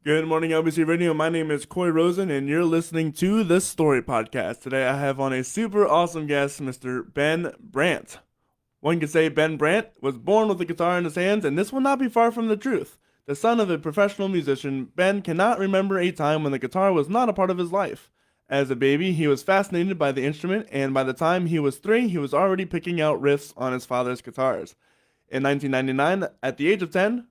Good morning, LBC Radio. My name is Coy Rosen, and you're listening to the Story Podcast. Today I have on a super awesome guest, Mr. Ben Brandt. One could say Ben Brandt was born with a guitar in his hands, and this will not be far from the truth. The son of a professional musician, Ben cannot remember a time when the guitar was not a part of his life. As a baby, he was fascinated by the instrument, and by the time he was 3, he was already picking out riffs on his father's guitars. In 1999, at the age of 10,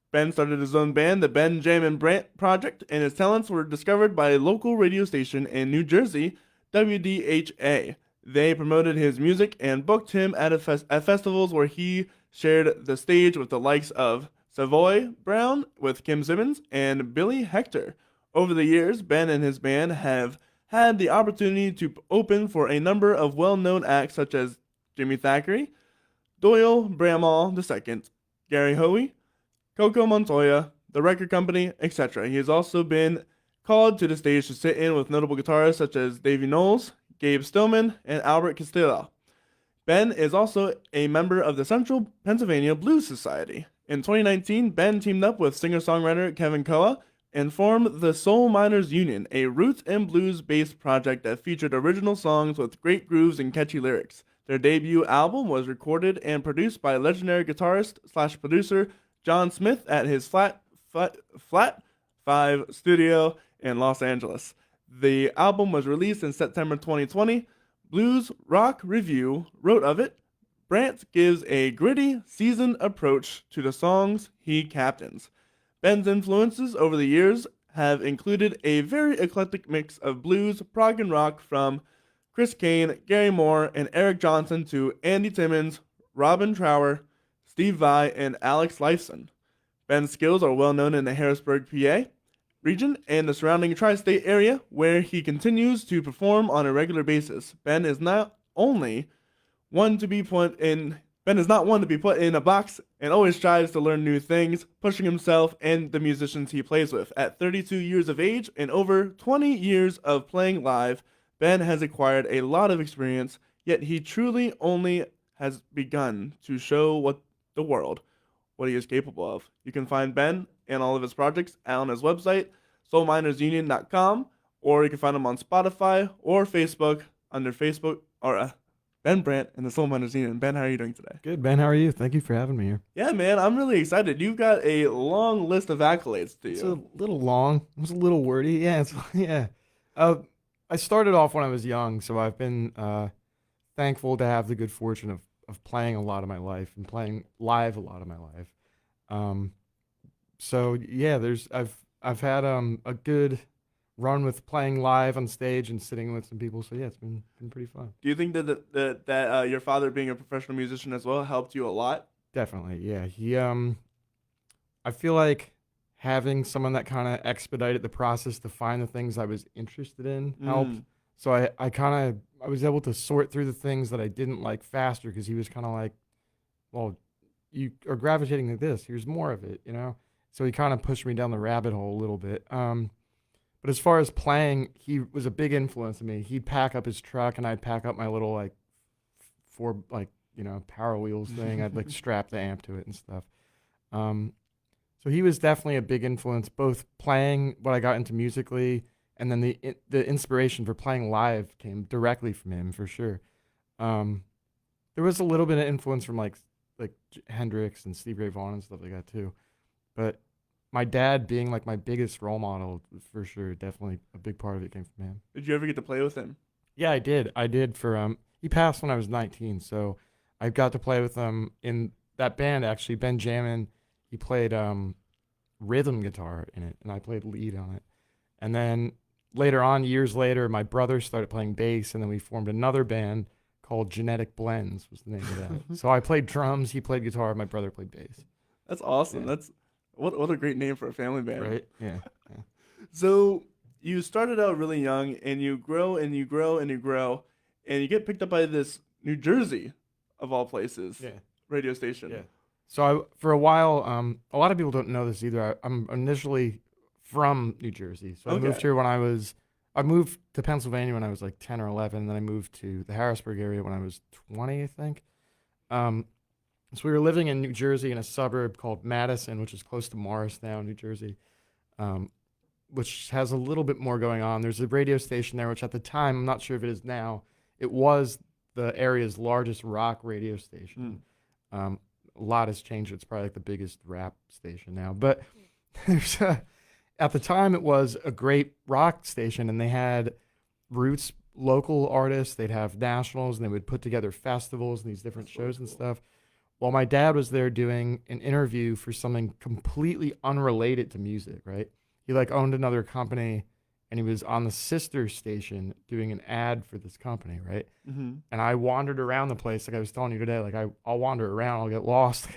Ben started his own band, the Ben Brandt Project, and his talents were discovered by a local radio station in New Jersey, WDHA. They promoted his music and booked him at festivals where he shared the stage with the likes of Savoy Brown with Kim Simmons and Billy Hector. Over the years, Ben and his band have had the opportunity to open for a number of well-known acts such as Jimmy Thackery, Doyle Bramhall II, Gary Hoey, Coco Montoya, the record company, etc. He has also been called to the stage to sit in with notable guitarists such as Davy Knowles, Gabe Stillman, and Albert Castiglia. Ben is also a member of the Central Pennsylvania Blues Society. In 2019, Ben teamed up with singer-songwriter Kevin Koa and formed the Soul Miners Union, a roots and blues-based project that featured original songs with great grooves and catchy lyrics. Their debut album was recorded and produced by legendary guitarist/producer John Smith at his Flat 5 studio in Los Angeles. The album was released in September 2020. Blues Rock Review wrote of it, Brandt gives a gritty, seasoned approach to the songs he captains. Ben's influences over the years have included a very eclectic mix of blues, prog, and rock from Chris Kane, Gary Moore, and Eric Johnson to Andy Timmons, Robin Trower, Steve Vai, and Alex Lifeson. Ben's skills are well known in the Harrisburg, PA region and the surrounding tri-state area, where he continues to perform on a regular basis. Ben is not one to be put in a box and always strives to learn new things, pushing himself and the musicians he plays with. At 32 years of age and over 20 years of playing live, Ben has acquired a lot of experience, yet he truly only has begun to show the world what he is capable of. You can find Ben and all of his projects on his website, soulminersunion.com, or you can find him on Spotify or Facebook under Facebook or Ben Brandt and the Soul Miners Union. Ben, how are you doing today? Good, Ben. How are you? Thank you for having me here. Yeah, man, I'm really excited. You've got a long list of accolades to you. It's a little long. It's a little wordy. Yeah, yeah. I started off when I was young, so I've been thankful to have the good fortune of playing a lot of my life and playing live a lot of my life. So yeah, I've had a good run with playing live on stage and sitting with some people. So yeah, it's been pretty fun. Do you think that your father being a professional musician as well helped you a lot? Definitely, yeah. I feel like having someone that kind of expedited the process to find the things I was interested in helped. So I was able to sort through the things that I didn't like faster because he was kind of like, well, you are gravitating to this. Here's more of it, you know? So he kind of pushed me down the rabbit hole a little bit. But as far as playing, he was a big influence on me. He'd pack up his truck and I'd pack up my little power wheels thing. I'd strap the amp to it and stuff. So he was definitely a big influence, both playing what I got into musically, and then the inspiration for playing live came directly from him for sure. There was a little bit of influence from like Hendrix and Stevie Ray Vaughan and stuff like that too, but my dad being like my biggest role model for sure, definitely a big part of it came from him. Did you ever get to play with him? Yeah, I did. He passed when I was 19, so I got to play with him in that band actually. Ben Jamin, he played rhythm guitar in it, and I played lead on it. And then later on, years later, my brother started playing bass, and then we formed another band called Genetic Blends was the name of that. So I played drums, he played guitar, my brother played bass. That's awesome. Yeah. That's what a great name for a family band. Right? Yeah. So you started out really young, and you grow and you grow and you grow, and you get picked up by this New Jersey, of all places, radio station. Yeah. So for a while, a lot of people don't know this either. I'm initially from New Jersey. So I moved here I moved to Pennsylvania when I was like 10 or 11. And then I moved to the Harrisburg area when I was 20, I think. So we were living in New Jersey in a suburb called Madison, which is close to Morristown, New Jersey. which has a little bit more going on. There's a radio station there, which at the time, I'm not sure if it is now, it was the area's largest rock radio station. A lot has changed. It's probably like the biggest rap station now. But there's at the time, it was a great rock station, and they had roots local artists. They'd have nationals, and they would put together festivals and these different shows and stuff. Well, my dad was there doing an interview for something completely unrelated to music, right? He like owned another company, and he was on the sister station doing an ad for this company, right? Mm-hmm. And I wandered around the place, like I was telling you today, like I'll wander around, I'll get lost.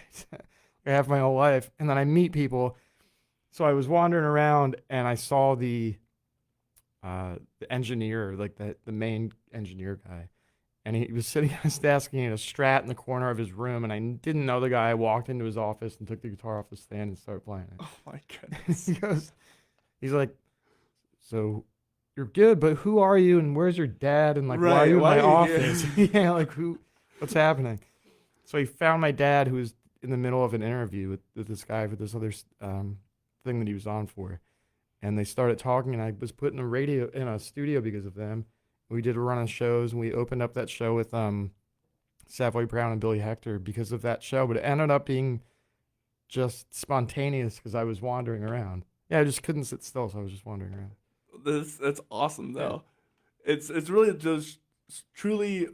I have my whole life, and then I meet people. So I was wandering around, and I saw the engineer, like the main engineer guy. And he was sitting at his desk, and he had a Strat in the corner of his room, and I didn't know the guy. I walked into his office and took the guitar off the stand and started playing it. Oh my goodness. He's like, so you're good, but who are you, and where's your dad, and like, Right, why are you in why my are you here? office? Yeah, like what's happening? So he found my dad, who was in the middle of an interview with this guy for this other thing that he was on for, and they started talking, and I was put in a studio because of them. We did a run of shows, and we opened up that show with Savoy Brown and Billy Hector because of that show. But it ended up being just spontaneous because I was wandering around. Yeah, I just couldn't sit still, so I was just wandering around. That's awesome though. Yeah. It's really just truly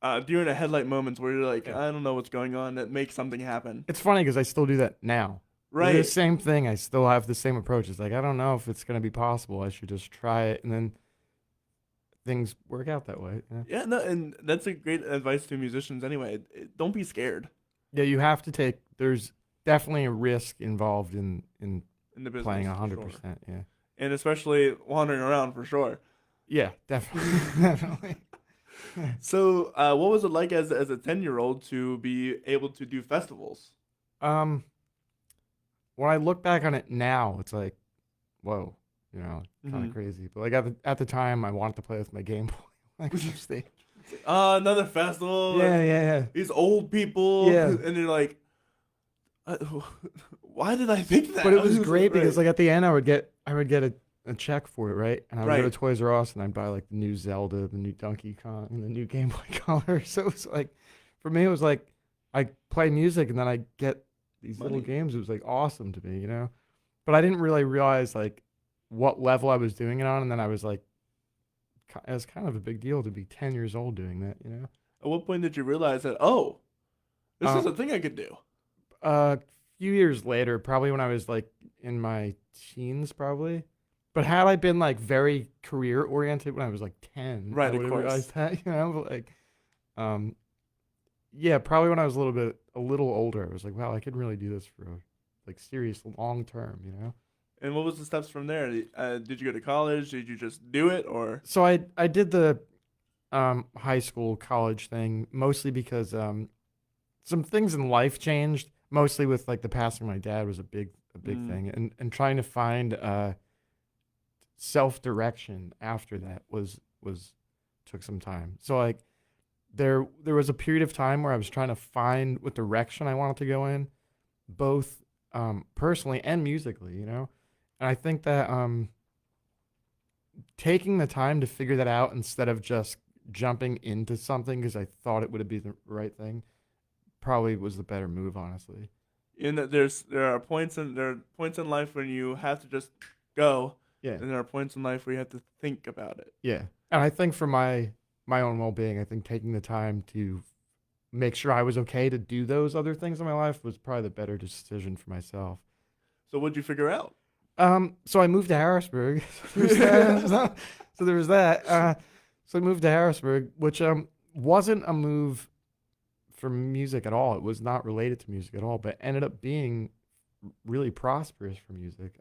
during the headlight moments where you're like, I don't know what's going on, that makes something happen. It's funny because I still do that now. Right. The same thing. I still have the same approach. It's like, I don't know if it's going to be possible. I should just try it, and then things work out that way. Yeah, no, and that's a great advice to musicians anyway. Don't be scared. Yeah, you have to take. There's definitely a risk involved in In the business, playing 100%. sure. Yeah, And especially wandering around for sure. yeah, definitely, definitely. So, what was it like as a 10-year-old to be able to do festivals? When I look back on it now, it's like, whoa, kind of crazy. But like at the time, I wanted to play with my Game Boy. Like, stage. Another festival. Yeah. These old people. Yeah. And you're like, why did I think that? But it was great Right. because like at the end, I would get a check for it, right? And I would go Right. to Toys R Us, and I'd buy like the new Zelda, the new Donkey Kong, and the new Game Boy Color. So it was like, for me, it was like I play music, and then I get these little Money. games. It was like awesome to me, But I didn't really realize like what level I was doing it on, and then I was like, it was kind of a big deal to be 10 years old doing that, At what point did you realize that, this is a thing I could do? A few years later, probably when I was like in my teens, probably. But had I been like very career oriented when I was like 10, Right, I of would have course. realized that, But like, yeah, probably when I was a little older, I was like, wow, I could really do this for like serious long term, And what was the steps from there? Did you go to college? Did you just do it, or? So I did the high school college thing mostly because some things in life changed. Mostly with like the passing of my dad was a big thing, and trying to find self direction after that was took some time. So like there was a period of time where I was trying to find what direction I wanted to go in, both personally and musically, And I think that taking the time to figure that out instead of just jumping into something because I thought it would be the right thing probably was the better move, honestly. In that there are points in life when you have to just go, Yeah. and there are points in life where you have to think about it. Yeah. And I think for my own well-being, I think taking the time to make sure I was okay to do those other things in my life was probably the better decision for myself. So what'd you figure out? So I moved to Harrisburg. So there was that. So I moved to Harrisburg, which wasn't a move for music at all. It was not related to music at all, but ended up being really prosperous for music.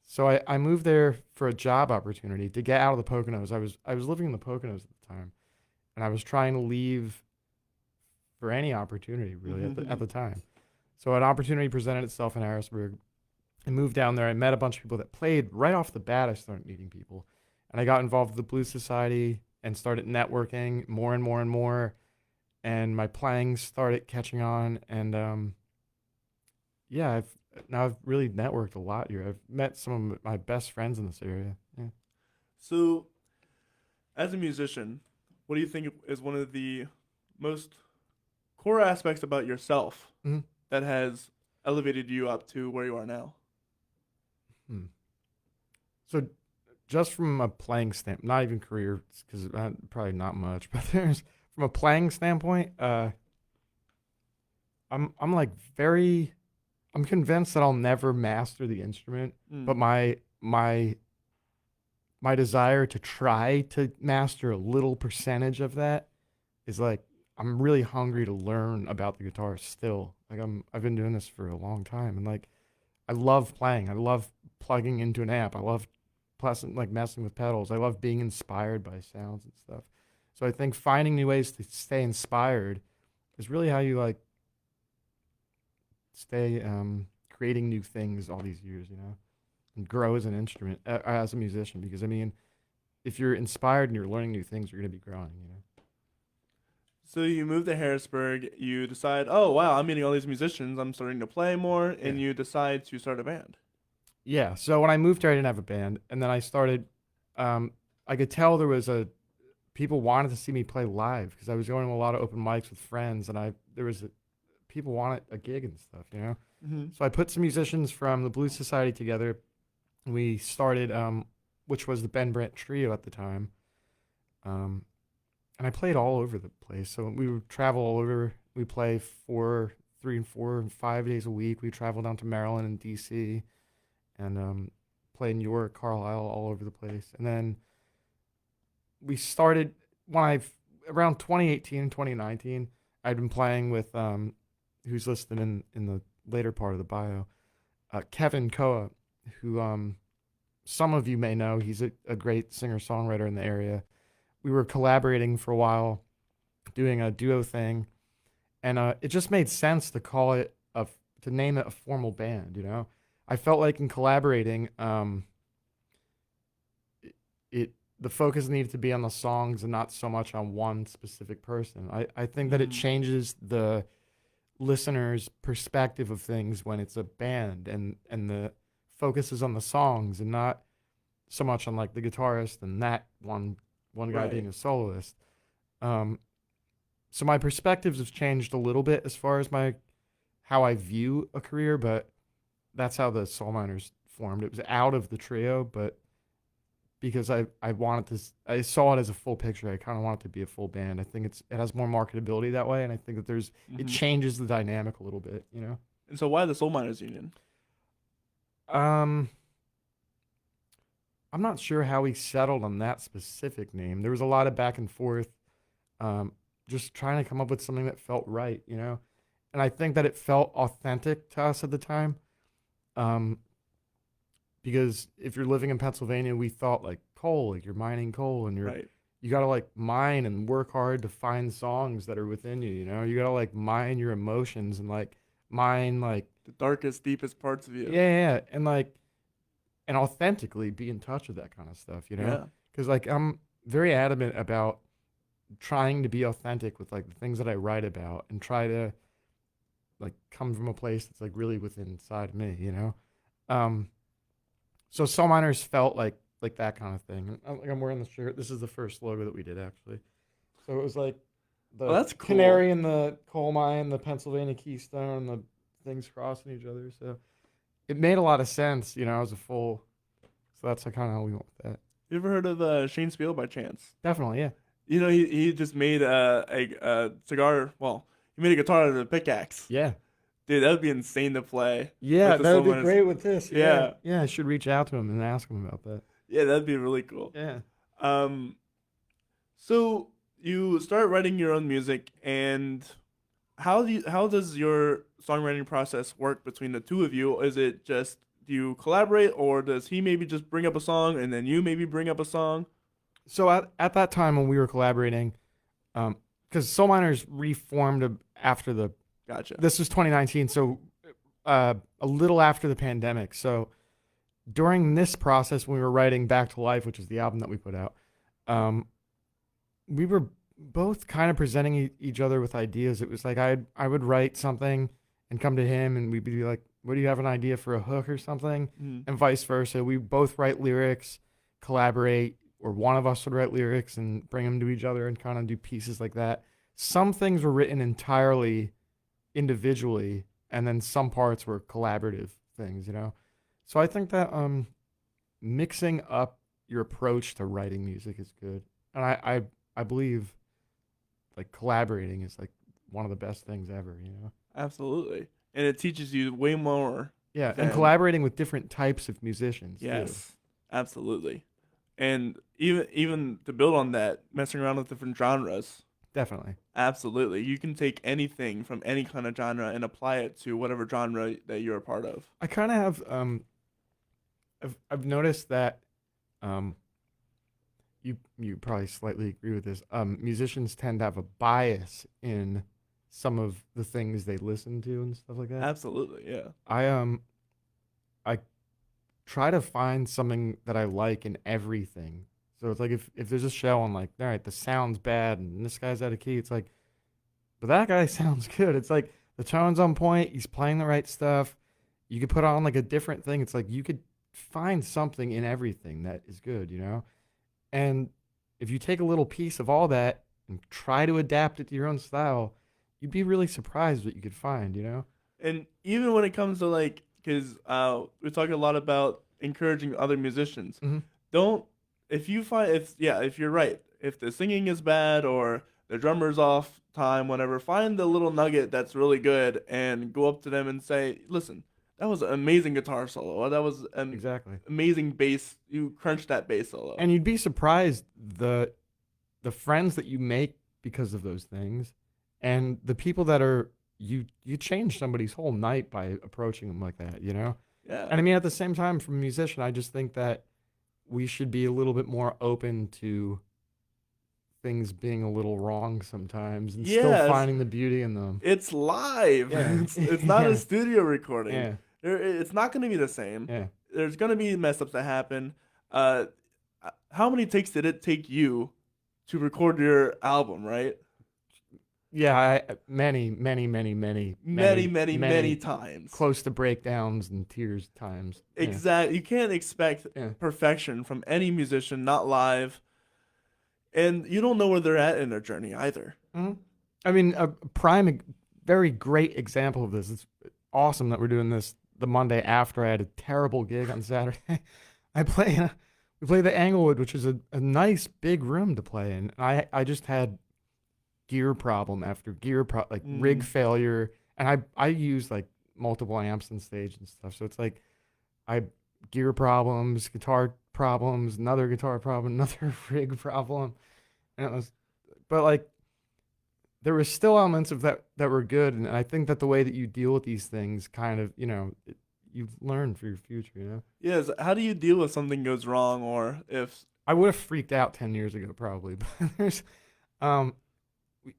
So I moved there for a job opportunity to get out of the Poconos. I was living in the Poconos at the time, and I was trying to leave for any opportunity really at the time. So an opportunity presented itself in Harrisburg. I moved down there. I met a bunch of people that played. Right off the bat, I started meeting people, and I got involved with the Blues Society and started networking more and more and more. And my playing started catching on, and yeah, now I've really networked a lot here. I've met some of my best friends in this area. Yeah. So, as a musician, what do you think is one of the most core aspects about yourself Mhm. that has elevated you up to where you are now? Hmm. So just from a playing standpoint, not even career, because probably not much, but there's from a playing standpoint, I'm like very, I'm convinced that I'll never master the instrument, but Mm. my desire to try to master a little percentage of that is like I'm really hungry to learn about the guitar still. Like I've been doing this for a long time, and like I love playing. I love plugging into an amp. I love like messing with pedals. I love being inspired by sounds and stuff. So I think finding new ways to stay inspired is really how you like stay creating new things all these years, you know, and grow as an instrument as a musician. Because I mean, if you're inspired and you're learning new things, you're gonna be growing, you know. So you move to Harrisburg, you decide, oh wow, I'm meeting all these musicians, I'm starting to play more, Yeah. and you decide to start a band. Yeah. So when I moved here, I didn't have a band, and then I started. I could tell there was a people wanted to see me play live because I was going to a lot of open mics with friends, and there was people wanted a gig and stuff, you know. Mm-hmm. So I put some musicians from the Blues Society together. And we started, which was the Ben Brandt Trio at the time, and I played all over the place. So we would travel all over. We play 3 and 4 and 5 days a week. We travel down to Maryland and D.C. and play in New York, Carlisle, all over the place. And then we started around 2018, 2019. I'd been playing with who's listed in the later part of the bio, Kevin Koa, who some of you may know. He's a great singer-songwriter in the area. We were collaborating for a while, doing a duo thing, and it just made sense to to name it a formal band, you know? I felt like in collaborating, the focus needed to be on the songs and not so much on one specific person. I think that it changes the listener's perspective of things when it's a band and the focus is on the songs and not so much on like the guitarist and that one guy Right. being a soloist. So my perspectives have changed a little bit as far as how I view a career, but that's how the Soul Miners formed. It was out of the trio, but because I I saw it as a full picture. I kind of want it to be a full band. I think it has more marketability that way, and I think that it changes the dynamic a little bit, you know. And so why the Soul Miners Union? I'm not sure how we settled on that specific name. There was a lot of back and forth, just trying to come up with something that felt right, you know. And I think that it felt authentic to us at the time. Because if you're living in Pennsylvania, we thought like coal, like you're mining coal, and Right. you gotta like mine and work hard to find songs that are within you. You know, you gotta like mine your emotions and like mine like The darkest, deepest parts of you. yeah, and like and authentically be in touch with that kind of stuff. You know, Yeah. because like I'm very adamant about trying to be authentic with like the things that I write about and try to like come from a place that's like really within inside me. You know. So Soul Miners felt like that kind of thing. Like I'm wearing the shirt. This is the first logo that we did actually. So it was like the That's cool. canary in the coal mine, the Pennsylvania Keystone, the things crossing each other. So it made a lot of sense, you know, as a full. So that's kind of how we went with that. You ever heard of Shane Spiel by chance? Definitely, yeah. You know, he just made a cigar. Well, he made a guitar out of a pickaxe. Yeah. Dude, that would be insane to play. Yeah, with the that would Soul be Miners. great with this. Yeah. Yeah, I should reach out to him and ask him about that. Yeah, that'd be really cool. Yeah. So you start writing your own music, and how does your songwriting process work between the two of you? Is it just do you collaborate, or does he maybe just bring up a song and then you maybe bring up a song? So at that time when we were collaborating, because Soul Miners reformed after the. Gotcha. This was 2019, so a little after the pandemic. So during this process, when we were writing Back to Life, which is the album that we put out, we were both kind of presenting each other with ideas. It was like I would write something and come to him, and we'd be like, what do you have an idea for a hook or something? Mm. And vice versa. We both write lyrics, collaborate, or one of us would write lyrics and bring them to each other and kind of do pieces like that. Some things were written entirely individually, and then some parts were collaborative things, you know? So I think that mixing up your approach to writing music is good. And I believe like collaborating is like one of the best things ever, you know? Absolutely. And it teaches you way more. Yeah, and than- collaborating with different types of musicians. Yes, absolutely. And even to build on that, messing around with different genres. Definitely. Absolutely. You can take anything from any kind of genre and apply it to whatever genre that you're a part of. I kind of have I've noticed that you probably slightly agree with this. Musicians tend to have a bias in some of the things they listen to and stuff like that. Absolutely, yeah. I try to find something that I like in everything. So it's like if there's a show on like, all right, the sound's bad and this guy's out of key, it's like, but that guy sounds good. It's like the tone's on point, he's playing the right stuff. You could put on like a different thing. It's like you could find something in everything that is good, you know? And if you take a little piece of all that and try to adapt it to your own style, you'd be really surprised what you could find, you know? And even when it comes to like, because we're talking a lot about encouraging other musicians. Mm-hmm. Don't, if you're right, if the singing is bad or the drummer's off time, whatever, find the little nugget that's really good and go up to them and say, listen, that was an amazing guitar solo. Or that was an Exactly. amazing bass. You crunched that bass solo. And you'd be surprised the friends that you make because of those things, and the people that are you change somebody's whole night by approaching them like that, you know? Yeah. And I mean, at the same time, from a musician, I just think that we should be a little bit more open to things being a little wrong sometimes and still Yes. finding the beauty in them. It's live. Yeah. It's not Yeah. a studio recording. Yeah. It's not going to be the same. Yeah. There's going to be mess ups that happen. How many takes did it take you to record your album, right? Yeah, many Times. close to breakdowns and tears times. Yeah. Exactly. You can't expect Yeah. perfection from any musician, not live. And you don't know where they're at in their journey either. Mm-hmm. I mean, a very great example of this. It's awesome that we're doing this the Monday after I had a terrible gig on Saturday. we play the Englewood, which is a nice big room to play in. I just had gear problem after rig failure, and I use like multiple amps on stage and stuff. So it's like gear problems, guitar problems, another guitar problem, another rig problem, and it was, but like there were still elements of that were good, and I think that the way that you deal with these things kind of, you know, you've learned for your future, you know. Yes. How do you deal if something goes wrong, or if I would have freaked out 10 years ago probably, but there's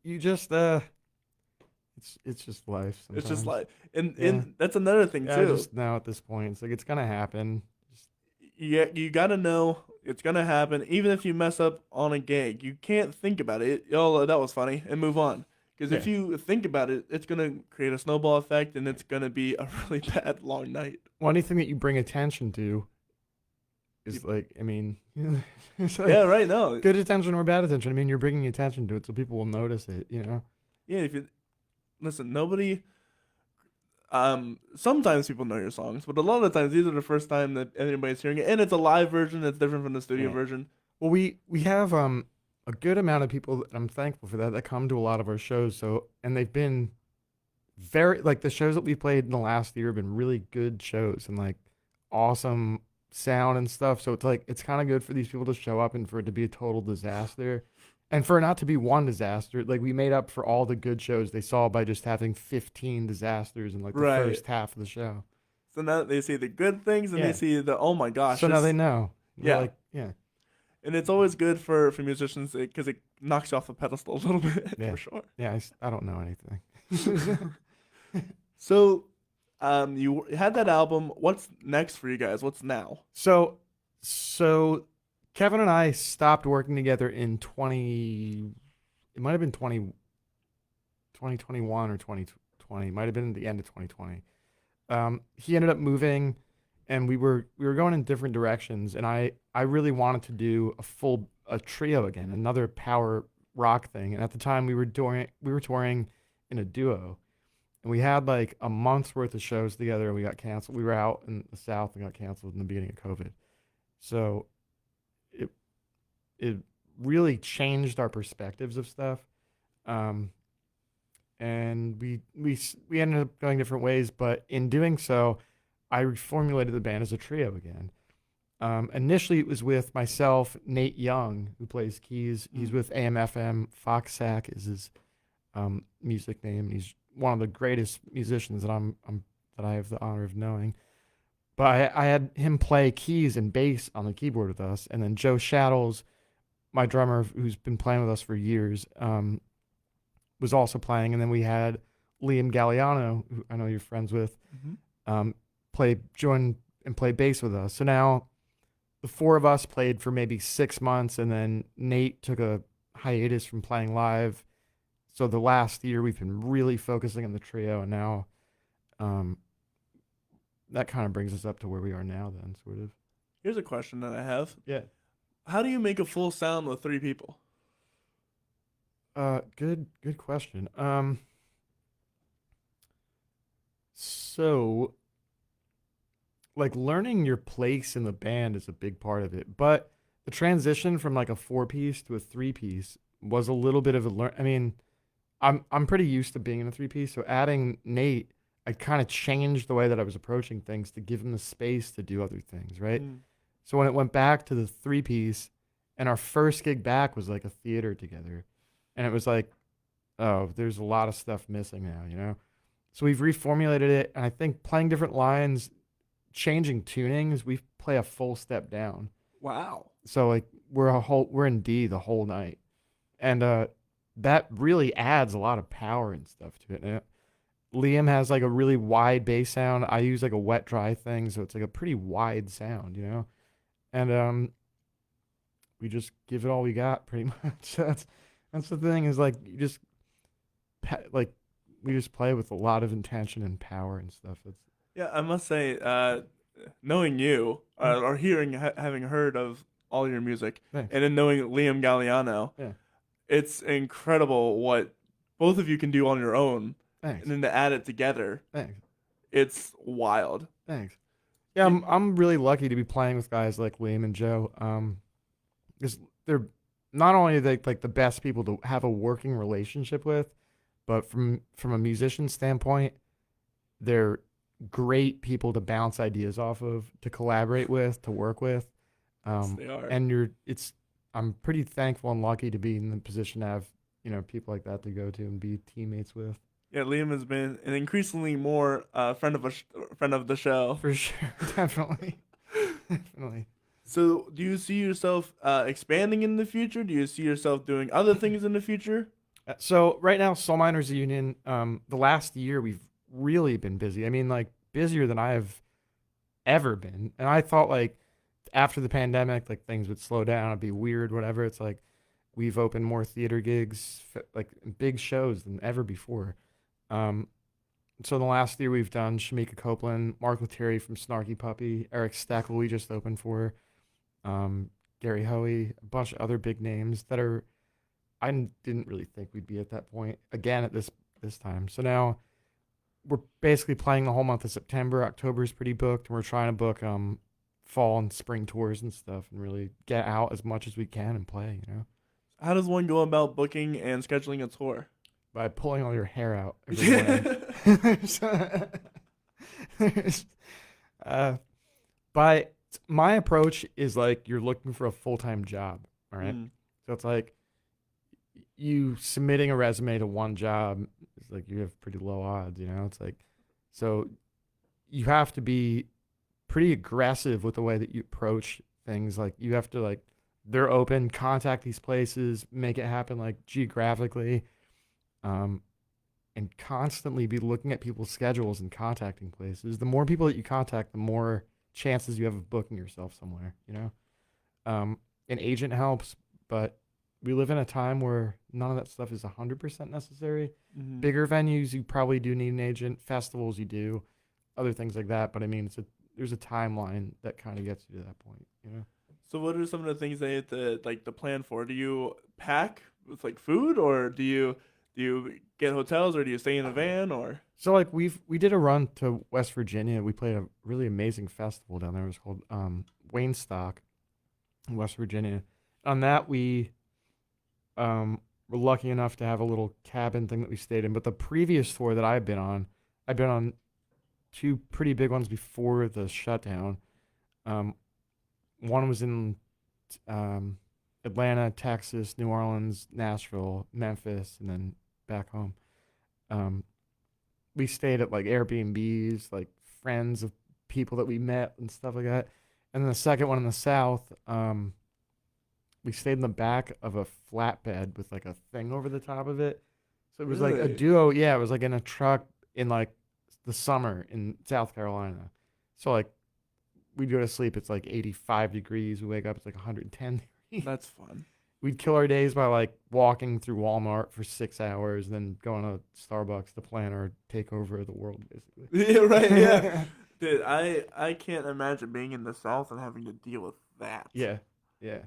you just it's just life sometimes. it's just like, and that's another thing Yeah, too. just now at this point, it's like it's gonna happen. You gotta know it's gonna happen. Even if you mess up on a gig, you can't think about it. Oh, that was funny, and move on. Because if you think about it, it's gonna create a snowball effect, and it's gonna be a really bad long night. Well, anything that you bring attention to is like, I mean, it's like Yeah, right. No, good attention or bad attention. I mean, you're bringing attention to it, so people will notice it. You know. yeah. If you listen, nobody. Sometimes people know your songs, but a lot of the times these are the first time that anybody's hearing it, and it's a live version that's different from the studio version. Well, we have a good amount of people, and I'm thankful for that come to a lot of our shows. So, and they've been very, like, the shows that we played in the last year have been really good shows and like awesome sound and stuff. So it's like it's kind of good for these people to show up and for it to be a total disaster. And for it not to be one disaster, like we made up for all the good shows they saw by just having 15 disasters in like the Right. first half of the show. So now they see the good things, and Yeah. they see the oh my gosh. So now this- they know. They're Yeah. like, yeah. And it's always good for musicians because it knocks you off the pedestal a little bit, Yeah. for sure. Yeah, I don't know anything. So, you had that album. What's next for you guys? What's now? So Kevin and I stopped working together in it might have been 2021 or 2020. It might have been the end of 2020. he ended up moving, and we were going in different directions. And I really wanted to do a trio again, another power rock thing. And at the time, we were touring in a duo, and we had like a month's worth of shows together, and we got canceled. We were out in the South and got canceled in the beginning of COVID. So it really changed our perspectives of stuff. And we ended up going different ways, but in doing so, I reformulated the band as a trio again. Initially, it was with myself, Nate Young, who plays keys. He's with AM/FM. Fox Sack is his music name. He's one of the greatest musicians that that I have the honor of knowing. But I had him play keys and bass on the keyboard with us, and then Joe Shaddles, my drummer, who's been playing with us for years, was also playing. And then we had Liam Galliano, who I know you're friends with, join and play bass with us. So now the four of us played for maybe 6 months, and then Nate took a hiatus from playing live. So the last year we've been really focusing on the trio, and now that kind of brings us up to where we are now then, sort of. Here's a question that I have. Yeah. How do you make a full sound with 3 people? Good question. So like learning your place in the band is a big part of it, but the transition from like a 4-piece to a 3-piece was a little bit of a I mean, I'm pretty used to being in a 3-piece, so adding Nate, I kind of changed the way that I was approaching things to give him the space to do other things, right? So when it went back to the 3-piece, and our first gig back was like a theater together, and it was like, oh, there's a lot of stuff missing now, you know? So we've reformulated it, and I think playing different lines, changing tunings, we play a full step down. Wow. So like we're in D the whole night, and that really adds a lot of power and stuff to it. And Liam has like a really wide bass sound. I use like a wet dry thing, so it's like a pretty wide sound, you know. And we just give it all we got, pretty much. That's the thing, is like you just like we just play with a lot of intention and power and stuff. Yeah, I must say, knowing you or having heard of all your music, Thanks. and then knowing Liam Galliano, Yeah. It's incredible what both of you can do on your own. Thanks. And then to add it together, Thanks. it's wild. Thanks. Yeah, I'm really lucky to be playing with guys like Liam and Joe. Because they're not only like the best people to have a working relationship with, but from a musician standpoint, they're great people to bounce ideas off of, to collaborate with, to work with. Yes, they are. And I'm pretty thankful and lucky to be in the position to have, you know, people like that to go to and be teammates with. Yeah, Liam has been an increasingly more friend of the show. For sure, definitely. So, do you see yourself expanding in the future? Do you see yourself doing other things in the future? So right now, Soul Miners Union, the last year we've really been busy. I mean, like busier than I have ever been. And I thought like after the pandemic, like things would slow down, it'd be weird, whatever. It's like we've opened more theater gigs, like big shows than ever before. So in the last year we've done Shamika Copeland, Mark Lettieri from Snarky Puppy, Eric Steckel we just opened for, Gary Hoey, a bunch of other big names that I didn't really think we'd be at that point again at this time. So now we're basically playing the whole month of September. October is pretty booked, and we're trying to book fall and spring tours and stuff, and really get out as much as we can and play, you know. How does one go about booking and scheduling a tour? By pulling all your hair out every morning. But my approach is like you're looking for a full-time job, all right? So it's like you submitting a resume to one job is like you have pretty low odds, you know? It's like, so you have to be pretty aggressive with the way that you approach things. Like you have to like, they're open, contact these places, make it happen like geographically, and constantly be looking at people's schedules and contacting places. The more people that you contact, the more chances you have of booking yourself somewhere, you know? An agent helps, but we live in a time where none of that stuff is 100% necessary. Bigger venues, you probably do need an agent. Festivals, you do. other things like that. But I mean, there's a timeline that kind of gets you to that point, you know. So what are some of the things they have to like to plan for? Do you pack with like food, or do you get hotels, or do you stay in a van, or? So like we did a run to West Virginia. We played a really amazing festival down there. It was called Waynestock in West Virginia. On that we were lucky enough to have a little cabin thing that we stayed in. But the previous tour that I've been on two pretty big ones before the shutdown. Um, One was in Atlanta, Texas, New Orleans, Nashville, Memphis, and then back home. Um, we stayed at like Airbnbs, like friends of people that we met and stuff like that. And then the second one in the South, we stayed in the back of a flatbed with like a thing over the top of it. So it was like a Really? duo. Yeah, it was like in a truck in like the summer in South Carolina. So like we'd go to sleep. It's like 85 degrees. We wake up. It's like 110 degrees. That's fun. We'd kill our days by like walking through Walmart for 6 hours, and then going to Starbucks to plan our takeover of the world, basically. Yeah, right. Yeah, dude, I can't imagine being in the South and having to deal with that. Yeah, yeah.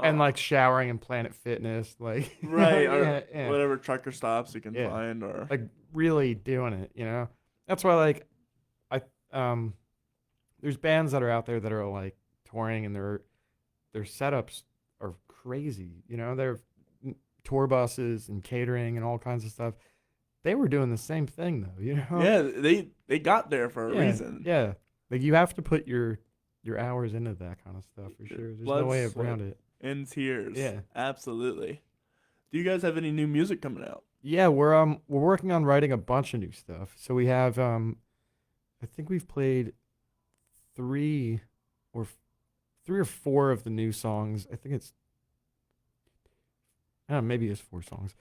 And Oh, like showering in Planet Fitness, like right, yeah, or yeah, whatever trucker stops you can yeah. find, or Like really doing it, you know. That's why like I there's bands that are out there that are like touring, and their setups are crazy, you know. They're tour buses and catering and all kinds of stuff. They were doing the same thing though, you know. yeah, they got there for a Yeah, reason. yeah. Like you have to put your hours into that kind of stuff for sure. There's no Blood, way sweat, around it. and tears. Yeah. Absolutely. Do you guys have any new music coming out? Yeah, we're working on writing a bunch of new stuff. So we have I think we've played three or three or four of the new songs. I think it's maybe it's four songs.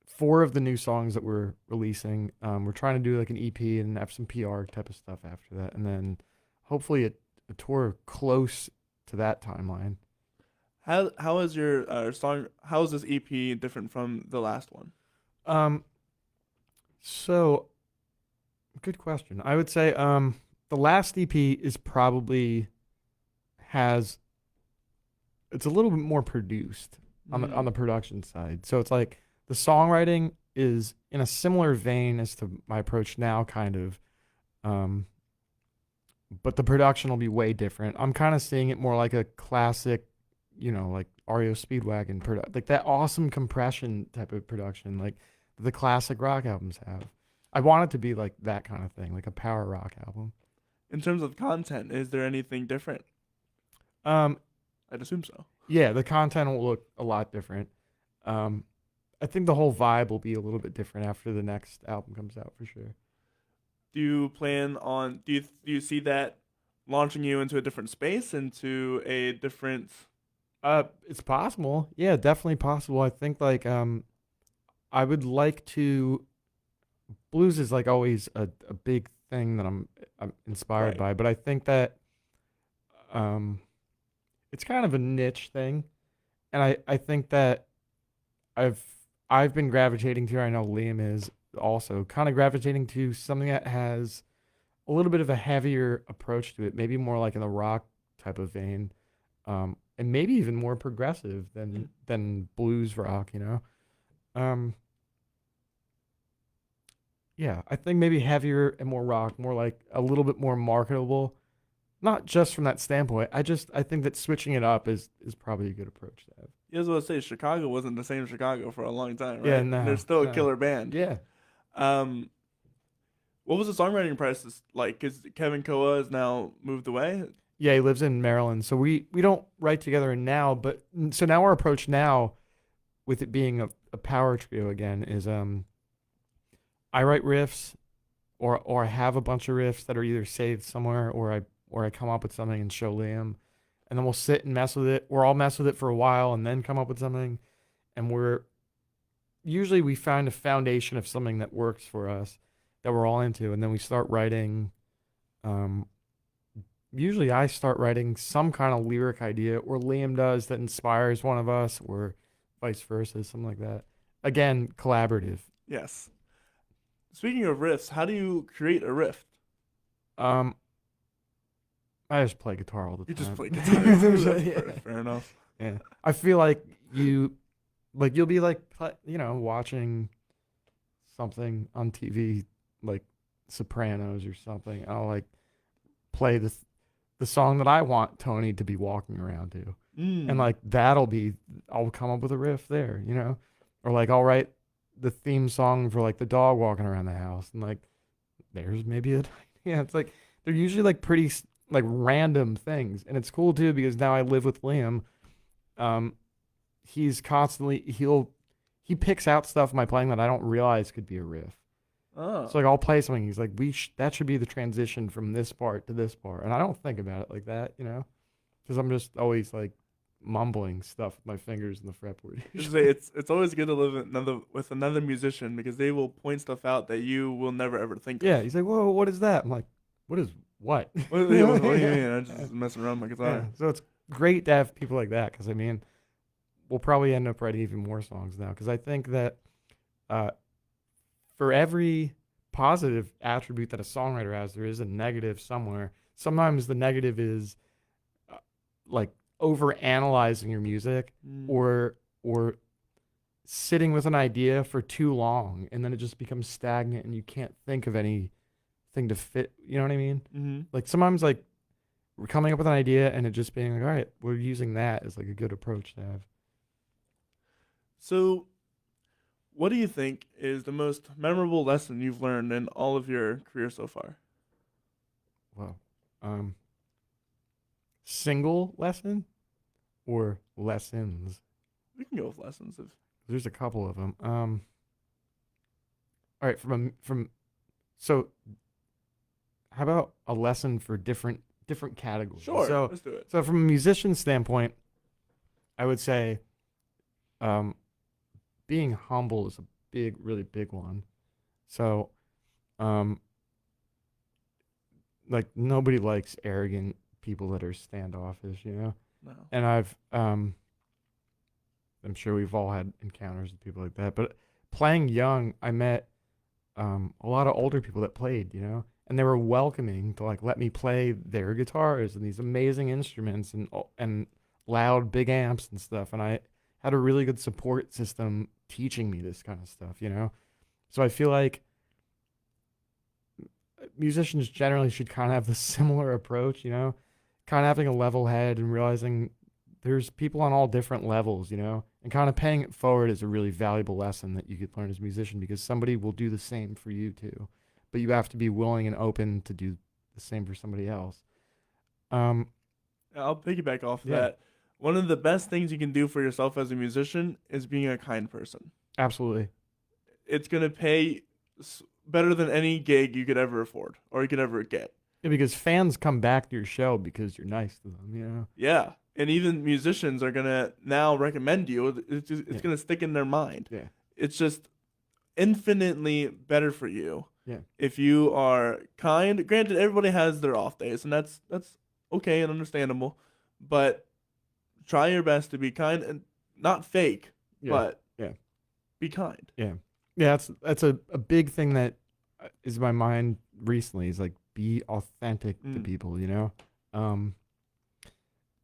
Four of the new songs that we're releasing. We're trying to do like an EP and have some PR type of stuff after that, and then hopefully a tour close to that timeline. How is your song? How is this EP different from the last one? Um, so good question. I would say the last EP is probably has it's a little bit more produced on the production side. So it's like the songwriting is in a similar vein as to my approach now, kind of. But the production will be way different. I'm kind of seeing it more like a classic, you know, like REO Speedwagon like that awesome compression type of production, like the classic rock albums have. I want it to be like that kind of thing, like a power rock album. In terms of content, is there anything different? Um, I'd assume so. yeah, the content will look a lot different. I think the whole vibe will be a little bit different after the next album comes out for sure. Do you plan on? Do you see that launching you into a different space, into a different? It's possible. Yeah, definitely possible. I think like I would like to blues is like always a big thing that I'm inspired Right. by, but I think that it's kind of a niche thing, and I think that I've I've been gravitating to. I know Liam is also kind of gravitating to something that has a little bit of a heavier approach to it, maybe more like in the rock type of vein, and maybe even more progressive than blues rock. You know, um, yeah, I think maybe heavier and more rock, more like a little bit more marketable. Not just from that standpoint. I think that switching it up is probably a good approach to have. You was about to say Chicago wasn't the same Chicago for a long time, Yeah, right? And they're no, still a no. killer band. Yeah. Um, what was the songwriting process like? Because Kevin Koa has now moved away. Yeah, he lives in Maryland. So we don't write together now, but so now our approach now with it being a power trio again is I write riffs or I have a bunch of riffs that are either saved somewhere or I come up with something and show Liam, and then we'll sit and mess with it. We'll all mess with it for a while and then come up with something, and we find a foundation of something that works for us that we're all into, and then we start writing. Usually I start writing some kind of lyric idea, or Liam does, that inspires one of us, or vice versa, something like that. Again, collaborative. Yes. Speaking of riffs, how do you create a riff? Um, I just play guitar all the You just time. play guitar. That's Yeah. fair enough. Yeah. I feel like you'll be like, watching something on TV, like Sopranos or something. I'll like play the song that I want Tony to be walking around to. And like I'll come up with a riff there, or like I'll write the theme song for like the dog walking around the house, and like there's maybe a yeah. It's like they're usually like pretty like random things, and it's cool too because now I live with Liam. He's constantly he picks out stuff am I playing that I don't realize could be a riff. Oh. So like I'll play something. He's like, that should be the transition from this part to this part, and I don't think about it like that, because I'm just always like mumbling stuff with my fingers in the fretboard. It's always good to live with another musician because they will point stuff out that you will never ever think Yeah, of. he's like, whoa, what is that? I'm like, what is what? What do you mean? I'm just messing around with my guitar. Yeah, so it's great to have people like that because I mean, we'll probably end up writing even more songs now because I think that for every positive attribute that a songwriter has, there is a negative somewhere. Sometimes the negative is like over analyzing your music or sitting with an idea for too long and then it just becomes stagnant and you can't think of anything to fit. You know what I mean? Mm-hmm. Like sometimes like we're coming up with an idea and it just being like, all right, we're using that as like a good approach to have. So, what do you think is the most memorable lesson you've learned in all of your career so far? Wow. Single lesson or lessons? We can go with lessons. There's a couple of them. All right, so how about a lesson for different categories? Sure, So let's do it. so from a musician standpoint, I would say being humble is a really big one. So like nobody likes arrogant people that are standoffish, No. And I'm sure we've all had encounters with people like that. But playing young, I met a lot of older people that played, and they were welcoming to like let me play their guitars and these amazing instruments and loud big amps and stuff. And I had a really good support system teaching me this kind of stuff, So I feel like musicians generally should kind of have the similar approach, kind of having a level head and realizing there's people on all different levels, and kind of paying it forward is a really valuable lesson that you could learn as a musician because somebody will do the same for you too, but you have to be willing and open to do the same for somebody else. I'll piggyback off of that. One of the best things you can do for yourself as a musician is being a kind person. Absolutely. It's going to pay better than any gig you could ever afford or you could ever get. Yeah, because fans come back to your show because you're nice to them, Yeah. And even musicians are going to now recommend you. It's going to stick in their mind. Yeah. It's just infinitely better for you. Yeah. If you are kind. Granted, everybody has their off days, and that's okay and understandable. But try your best to be kind and not fake, but be kind. Yeah. Yeah, that's a big thing that is in my mind recently is like be authentic to people,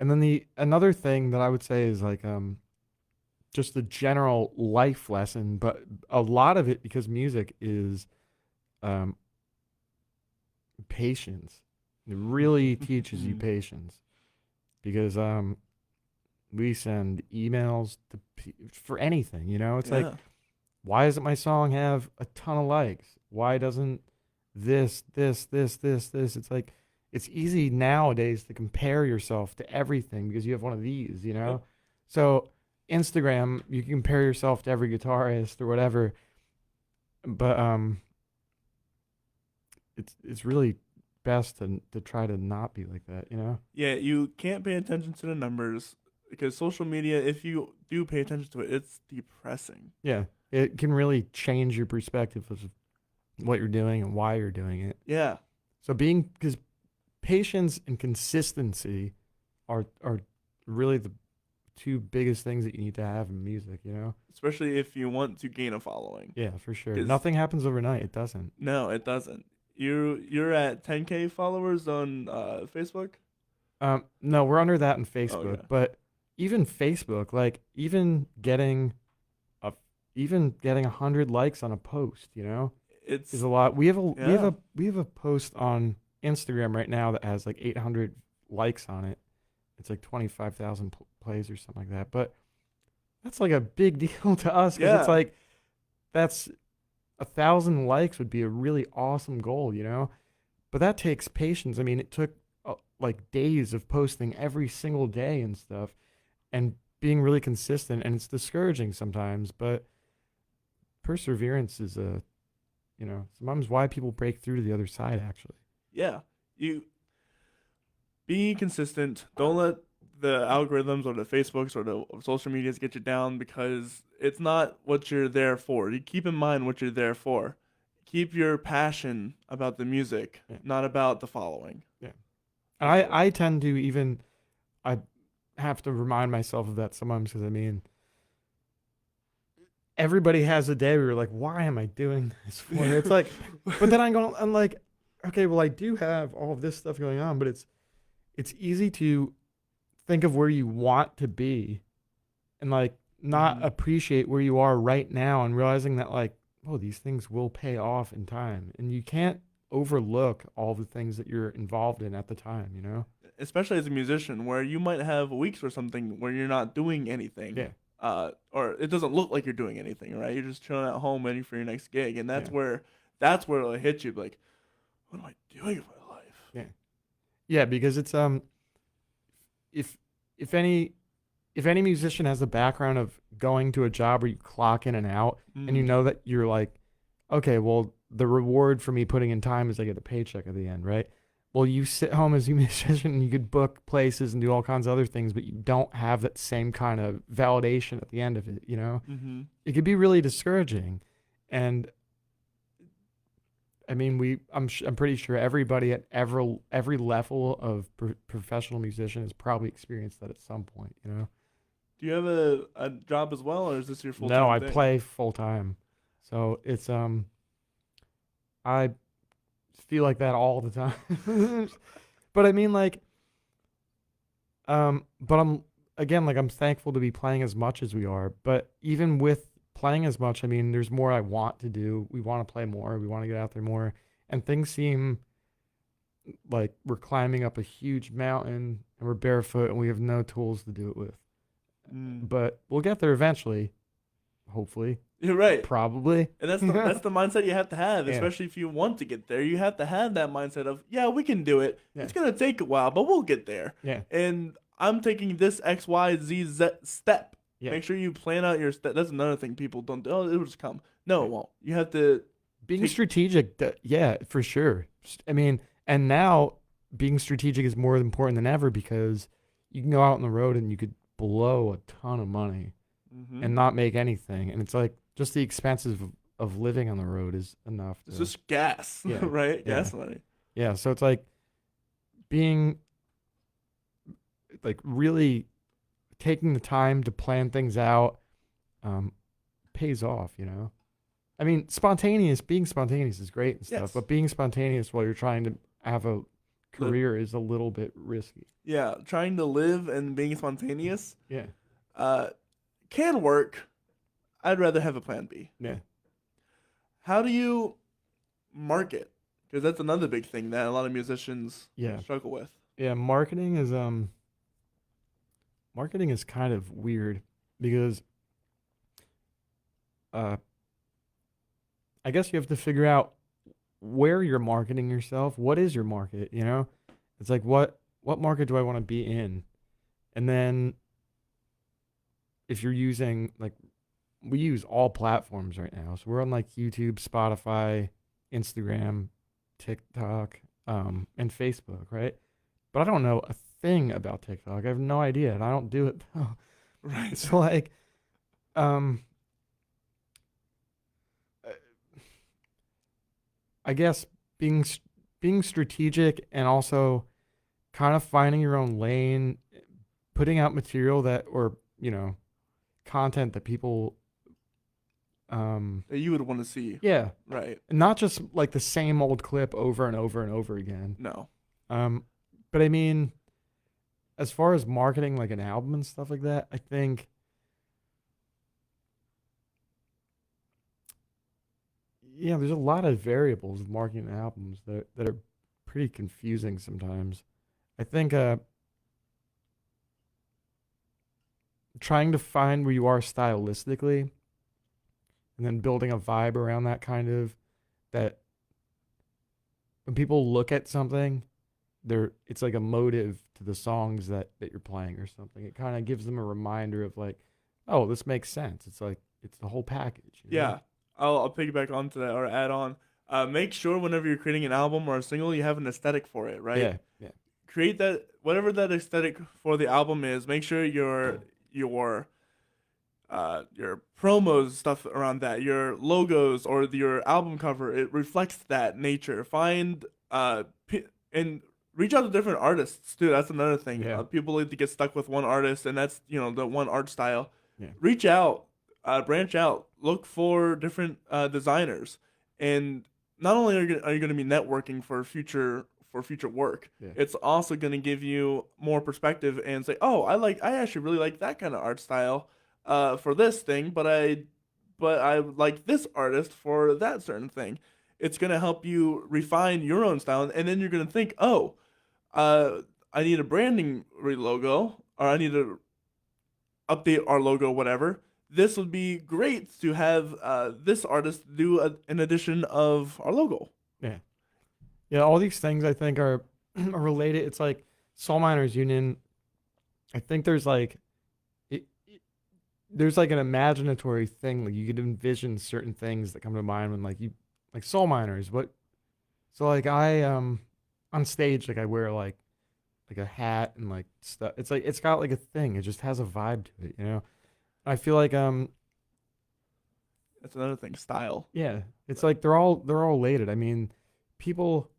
and then another thing that I would say is like just a general life lesson, but a lot of it because music is patience. It really teaches you patience because we send emails for anything, It's like, why doesn't my song have a ton of likes? Why doesn't this? It's like, it's easy nowadays to compare yourself to everything because you have one of these, Yep. So Instagram, you can compare yourself to every guitarist or whatever, but it's really best to try to not be like that, Yeah, you can't pay attention to the numbers because social media, if you do pay attention to it, it's depressing. Yeah, it can really change your perspective of what you're doing and why you're doing it. Yeah. So because patience and consistency are really the two biggest things that you need to have in music, Especially if you want to gain a following. Yeah, for sure. Nothing happens overnight. It doesn't. No, it doesn't. You're at 10K followers on Facebook. No, we're under that in Oh, Facebook, okay. but even Facebook, like a even getting 100 likes on a post, is It's a lot. yeah. We have a post on Instagram right now that has like 800 likes on it. It's like 25,000 plays or something like that. But that's like a big deal to us because it's Yeah. like that's 1,000 likes would be a really awesome goal. But that takes patience. I mean, it took like days of posting every single day and stuff, and being really consistent. And it's discouraging sometimes, but perseverance is sometimes why people break through to the other side. Actually, Yeah. You be consistent. Don't let the algorithms or the Facebooks or the social medias get you down because it's not what you're there for. You keep in mind what you're there for. Keep your passion about the music, yeah, not about the following. yeah. And For sure. I tend to even I have to remind myself of that sometimes because I mean everybody has a day where you're like, why am I doing this for? It's like, but then I'm like, okay, well, I do have all of this stuff going on, but it's easy to think of where you want to be and like not hmm appreciate where you are right now and realizing that like, oh, these things will pay off in time, and you can't overlook all the things that you're involved in at the time. Especially as a musician, where you might have weeks or something where you're not doing anything, Yeah, or it doesn't look like you're doing anything, right? You're just chilling at home waiting for your next gig, and yeah, that's where it'll hit you. Like, what am I doing with my life? yeah, yeah, because it's if if any if any musician has a background of going to a job where you clock in and out and you Mm, know that you're like, okay, well, the reward for me putting in time is I get a paycheck at the end, right? Well, you sit home as a musician and you could book places and do all kinds of other things, but you don't have that same kind of validation at the end of it. mm-hmm. It could be really discouraging. And I mean, I'm pretty sure everybody at every level of professional musician has probably experienced that at some point. Do you have a job as well, or is this your full No, time I thing? play full time. So it's I feel like that all the time. But I mean like but I'm again like I'm thankful to be playing as much as we are, but even with playing as much, I mean there's more I want to do. We want to play more, we want to get out there more, and things seem like we're climbing up a huge mountain and we're barefoot and we have no tools to do it with. Mm. But we'll get there eventually, hopefully, You're right. probably. And that's the mindset you have to have, Yeah. especially if you want to get there. You have to have that mindset of, yeah, we can do it. Yeah. It's gonna take a while, but we'll get there. Yeah. And I'm taking this X, Y, Z step. Yeah. Make sure you plan out your step. That's another thing people don't do. Oh, it'll just come. No, it won't. You have to Being take. strategic, yeah, for sure. I mean, and now being strategic is more important than ever because you can go out on the road and you could blow a ton of money Mm-hmm. and not make anything. And it's like just the expenses of living on the road is enough It's to, just gas, yeah, right? yeah, Gas money. yeah. So it's like being like really taking the time to plan things out um, pays off. I mean, being spontaneous is great and stuff, Yes. but being spontaneous while you're trying to have a Live. career is a little bit risky. Yeah, trying to live and being spontaneous Yeah. uh, can work. I'd rather have a plan B. Yeah. How do you market? Because that's another big thing that a lot of musicians Yeah. struggle with. Yeah. Marketing is kind of weird because uh I guess you have to figure out where you're marketing yourself. What is your market? It's like what market do I want to be in? And then if you're using like we use all platforms right now. So we're on like YouTube, Spotify, Instagram, TikTok, and Facebook, right? But I don't know a thing about TikTok. I have no idea, and I don't do it. Right. So like, um, uh, I guess being strategic and also kind of finding your own lane, putting out material that or content that people that you would want to see. Yeah. Right. Not just like the same old clip over and over and over again. No. But I mean, as far as marketing like an album and stuff like that, I think there's a lot of variables with marketing albums that are pretty confusing sometimes. I think trying to find where you are stylistically and then building a vibe around that kind of that when people look at something, it's like a motive to the songs that you're playing or something. It kind of gives them a reminder of like, oh, this makes sense. It's like it's the whole package. You know? Yeah. I'll piggyback onto that or add on. Make sure whenever you're creating an album or a single, you have an aesthetic for it, right? Yeah. Yeah. Create that whatever that aesthetic for the album is. Make sure your promos stuff around that, your logos or your album cover, it reflects that nature. Find and reach out to different artists too. That's another thing. Yeah. People like to get stuck with one artist, and that's the one art style. Yeah. Reach out, branch out, look for different designers, and not only are you going to be networking for future work, it's also going to give you more perspective and say, oh, I actually really like that kind of art style for this thing, but I like this artist for that certain thing. It's going to help you refine your own style, and then you're going to think, oh, I need a branding logo, or I need to update our logo, whatever. This would be great to have this artist do an edition of our logo. Yeah. Yeah, all these things I think are related. It's like Soul Miners Union. I think there's like there's like an imaginatory thing. Like you could envision certain things that come to mind when like Soul Miners. So like I on stage like I wear like a hat and like stuff. It's like it's got like a thing. It just has a vibe to it, you know. I feel like that's another thing, style. Yeah, it's like they're all related. I mean, people.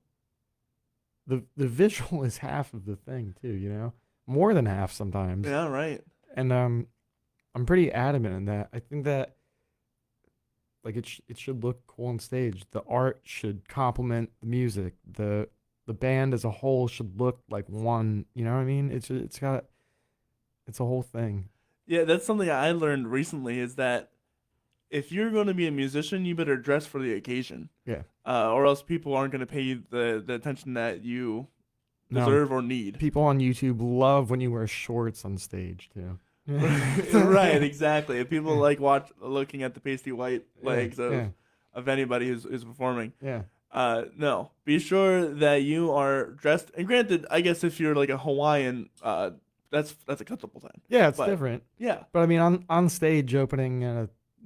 The visual is half of the thing too, you know, more than half sometimes. Yeah, right. And I'm pretty adamant in that. I think that like it should look cool on stage. The art should complement the music. The band as a whole should look like one. You know what I mean? It's a whole thing. Yeah, that's something I learned recently is that if you're going to be a musician, you better dress for the occasion. Yeah. Or else people aren't going to pay you the attention that you deserve or need. People on YouTube love when you wear shorts on stage too. Right, exactly. If people like looking at the pasty white legs of anybody who's performing. Yeah. No. Be sure that you are dressed. And granted, I guess if you're like a Hawaiian, that's acceptable then. Yeah, it's different. Yeah. But I mean, on stage opening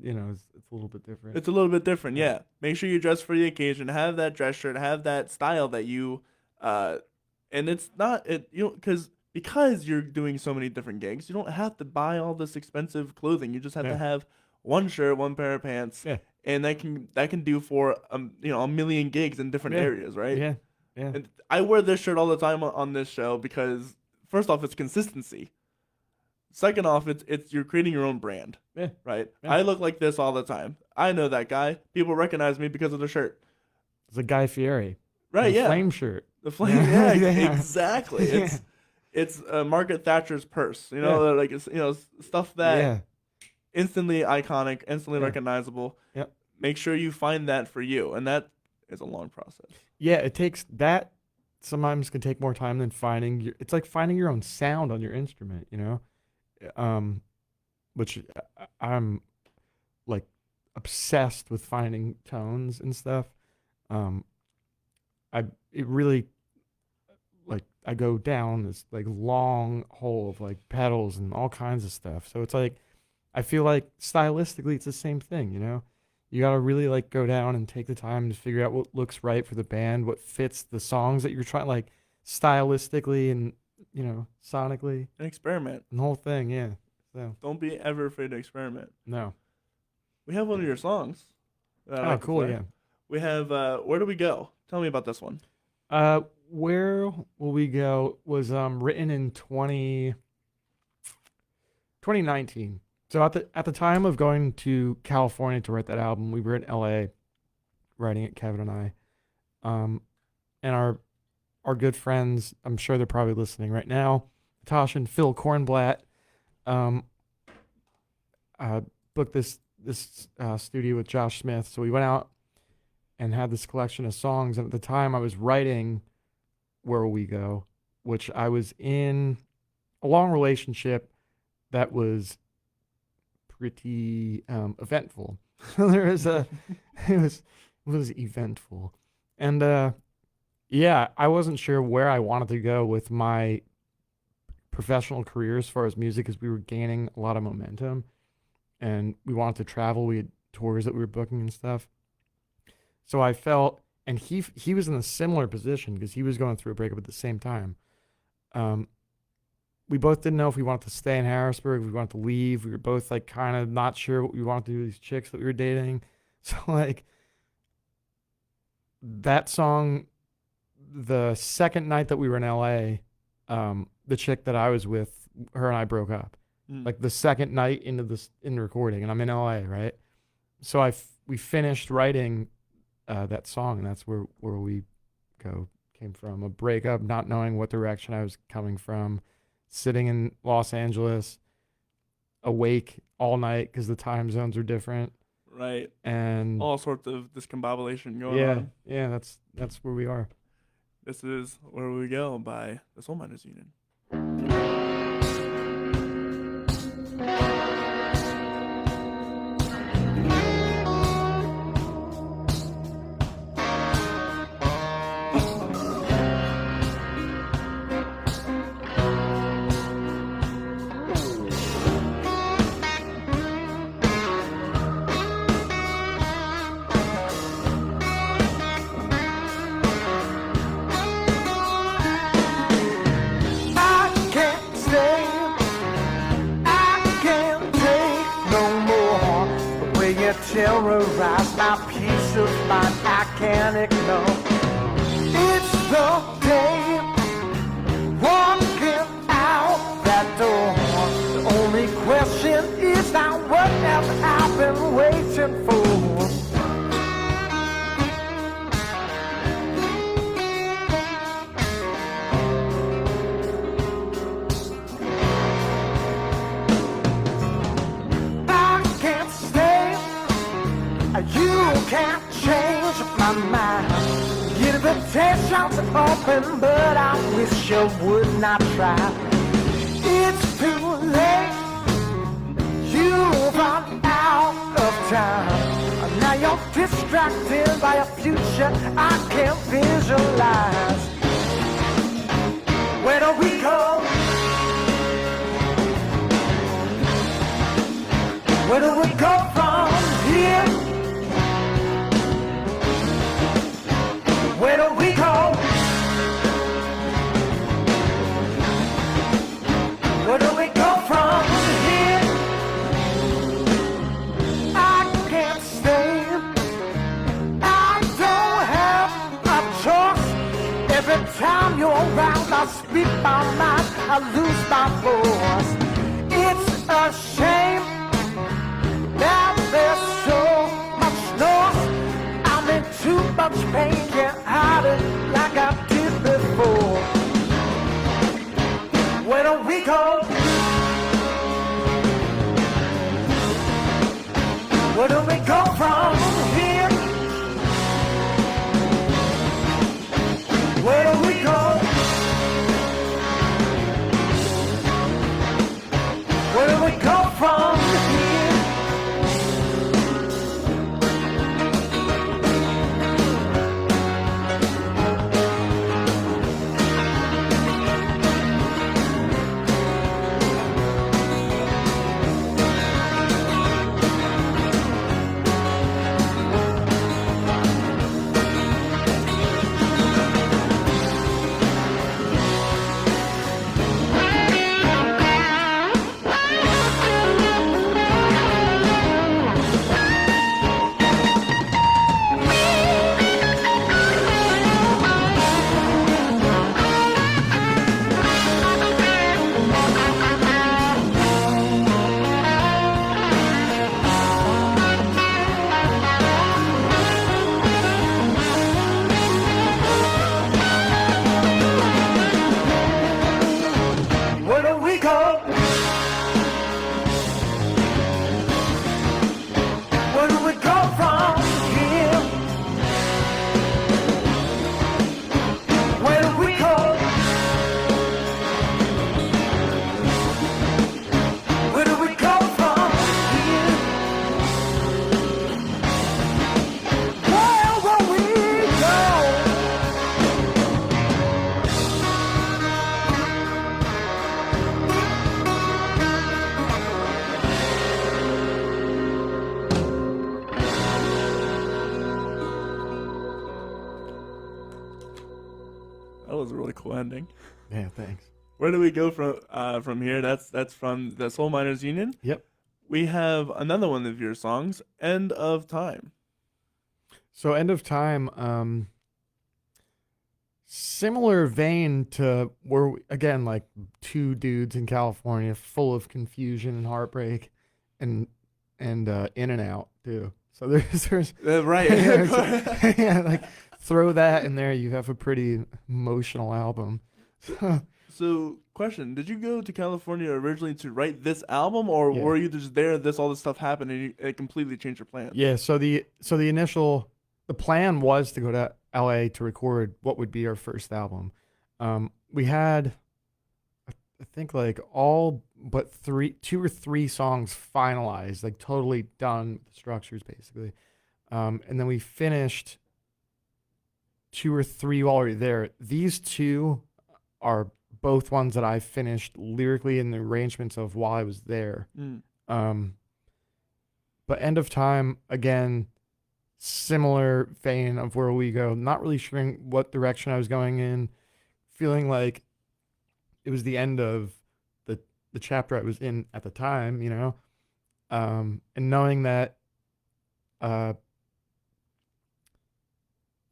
it's a little bit different. It's a little bit different, yeah. Make sure you dress for the occasion. Have that dress shirt. Have that style that you, and it's not because you're doing so many different gigs. You don't have to buy all this expensive clothing. You just have to have one shirt, one pair of pants, and that can do for a million gigs in different areas, right? Yeah, yeah. And I wear this shirt all the time on this show because first off, it's consistency. Second off, it's you're creating your own brand, right? Yeah. I look like this all the time. I know that guy. People recognize me because of the shirt. It's a Guy Fieri, right? The flame shirt. The flame, exactly. It's Margaret Thatcher's purse. Like stuff that instantly iconic, instantly recognizable. Yep. Make sure you find that for you, and that is a long process. Yeah, it takes that. Sometimes can take more time than finding. It's like finding your own sound on your instrument, you know. Which I'm like obsessed with finding tones and stuff. It really like I go down this like long hole of like pedals and all kinds of stuff. So it's like I feel like stylistically it's the same thing, you know. You gotta really like go down and take the time to figure out what looks right for the band, what fits the songs that you're trying, like stylistically and sonically. And experiment. The whole thing, yeah. So don't be ever afraid to experiment. No. We have one of your songs. Oh, cool, yeah. We have Where Do We Go? Tell me about this one. Where Will We Go was written in 2019. So at the time of going to California to write that album, we were in LA writing it, Kevin and I. And our good friends, I'm sure they're probably listening right now, Tosh and Phil Kornblatt, booked this studio with Josh Smith. So we went out and had this collection of songs. And at the time I was writing Where Will We Go, which I was in a long relationship that was pretty eventful. There was it was eventful. And yeah, I wasn't sure where I wanted to go with my professional career as far as music, because we were gaining a lot of momentum and we wanted to travel. We had tours that we were booking and stuff. So I felt, and he was in a similar position because he was going through a breakup at the same time. We both didn't know if we wanted to stay in Harrisburg, if we wanted to leave. We were both like kind of not sure what we wanted to do with these chicks that we were dating. So like that song, the second night that we were in LA, the chick that I was with, her and I broke up. Like the second night in the recording, and I'm in LA, right? So we finished writing that song, and that's where we go came from. A breakup, not knowing what direction I was coming from, sitting in Los Angeles, awake all night because the time zones are different. Right. And all sorts of discombobulation going on. Yeah, that's where we are. This is Where We Go by the Soul Miners Union. Terrorize my peace of mind, I can't ignore. It's the day, walking out that door. The only question is now, what have I been waiting for? Can't change my mind. Invitations open, but I wish you would not try. It's too late. You've run out of time. Now you're distracted by a future I can't visualize. Where do we go? Where do we go from here? Where do we go? Where do we go from here? I can't stay. I don't have a choice. Every time you're around, I speak my mind, I lose my voice. It's a shame that there's so much noise. I'm in too much pain, can't hide it like I did before. Where do we go? Where do we go from here? Where do we go? Where do we go from here? Where do we go from here? Where do we go? Where do we go from here? Where will we go? That was a really cool ending. Yeah, thanks. Where do we go from here? That's from the Soul Miners Union. Yep. We have another one of your songs, End of Time. So End of Time, similar vein to where, again, like two dudes in California full of confusion and heartbreak and in and out too. So there's Right. yeah, like throw that in there, you have a pretty emotional album. So, question: did you go to California originally to write this album, or Yeah. were you just there? All this stuff happened, and it completely changed your plans? Yeah, so the initial plan was to go to LA to record what would be our first album. We had, I think, like all but two or three songs finalized, like totally done with the structures basically. And then we finished two or three while we were there. These two are both ones that I finished lyrically in the arrangements of while I was there. But End of Time, again, similar vein of where we go. Not really sure what direction I was going in, feeling like it was the end of the chapter I was in at the time, you know, and knowing that, well,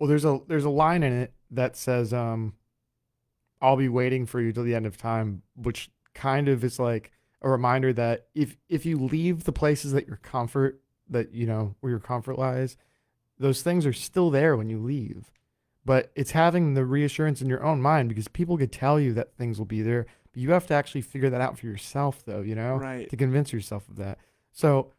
there's a line in it that says, I'll be waiting for you till the end of time, which kind of is like a reminder that if you leave the places that your comfort, that, you know, where your comfort lies, those things are still there when you leave. But it's having the reassurance in your own mind, because people could tell you that things will be there, but you have to actually figure that out for yourself, though, you know, Right. to convince yourself of that. So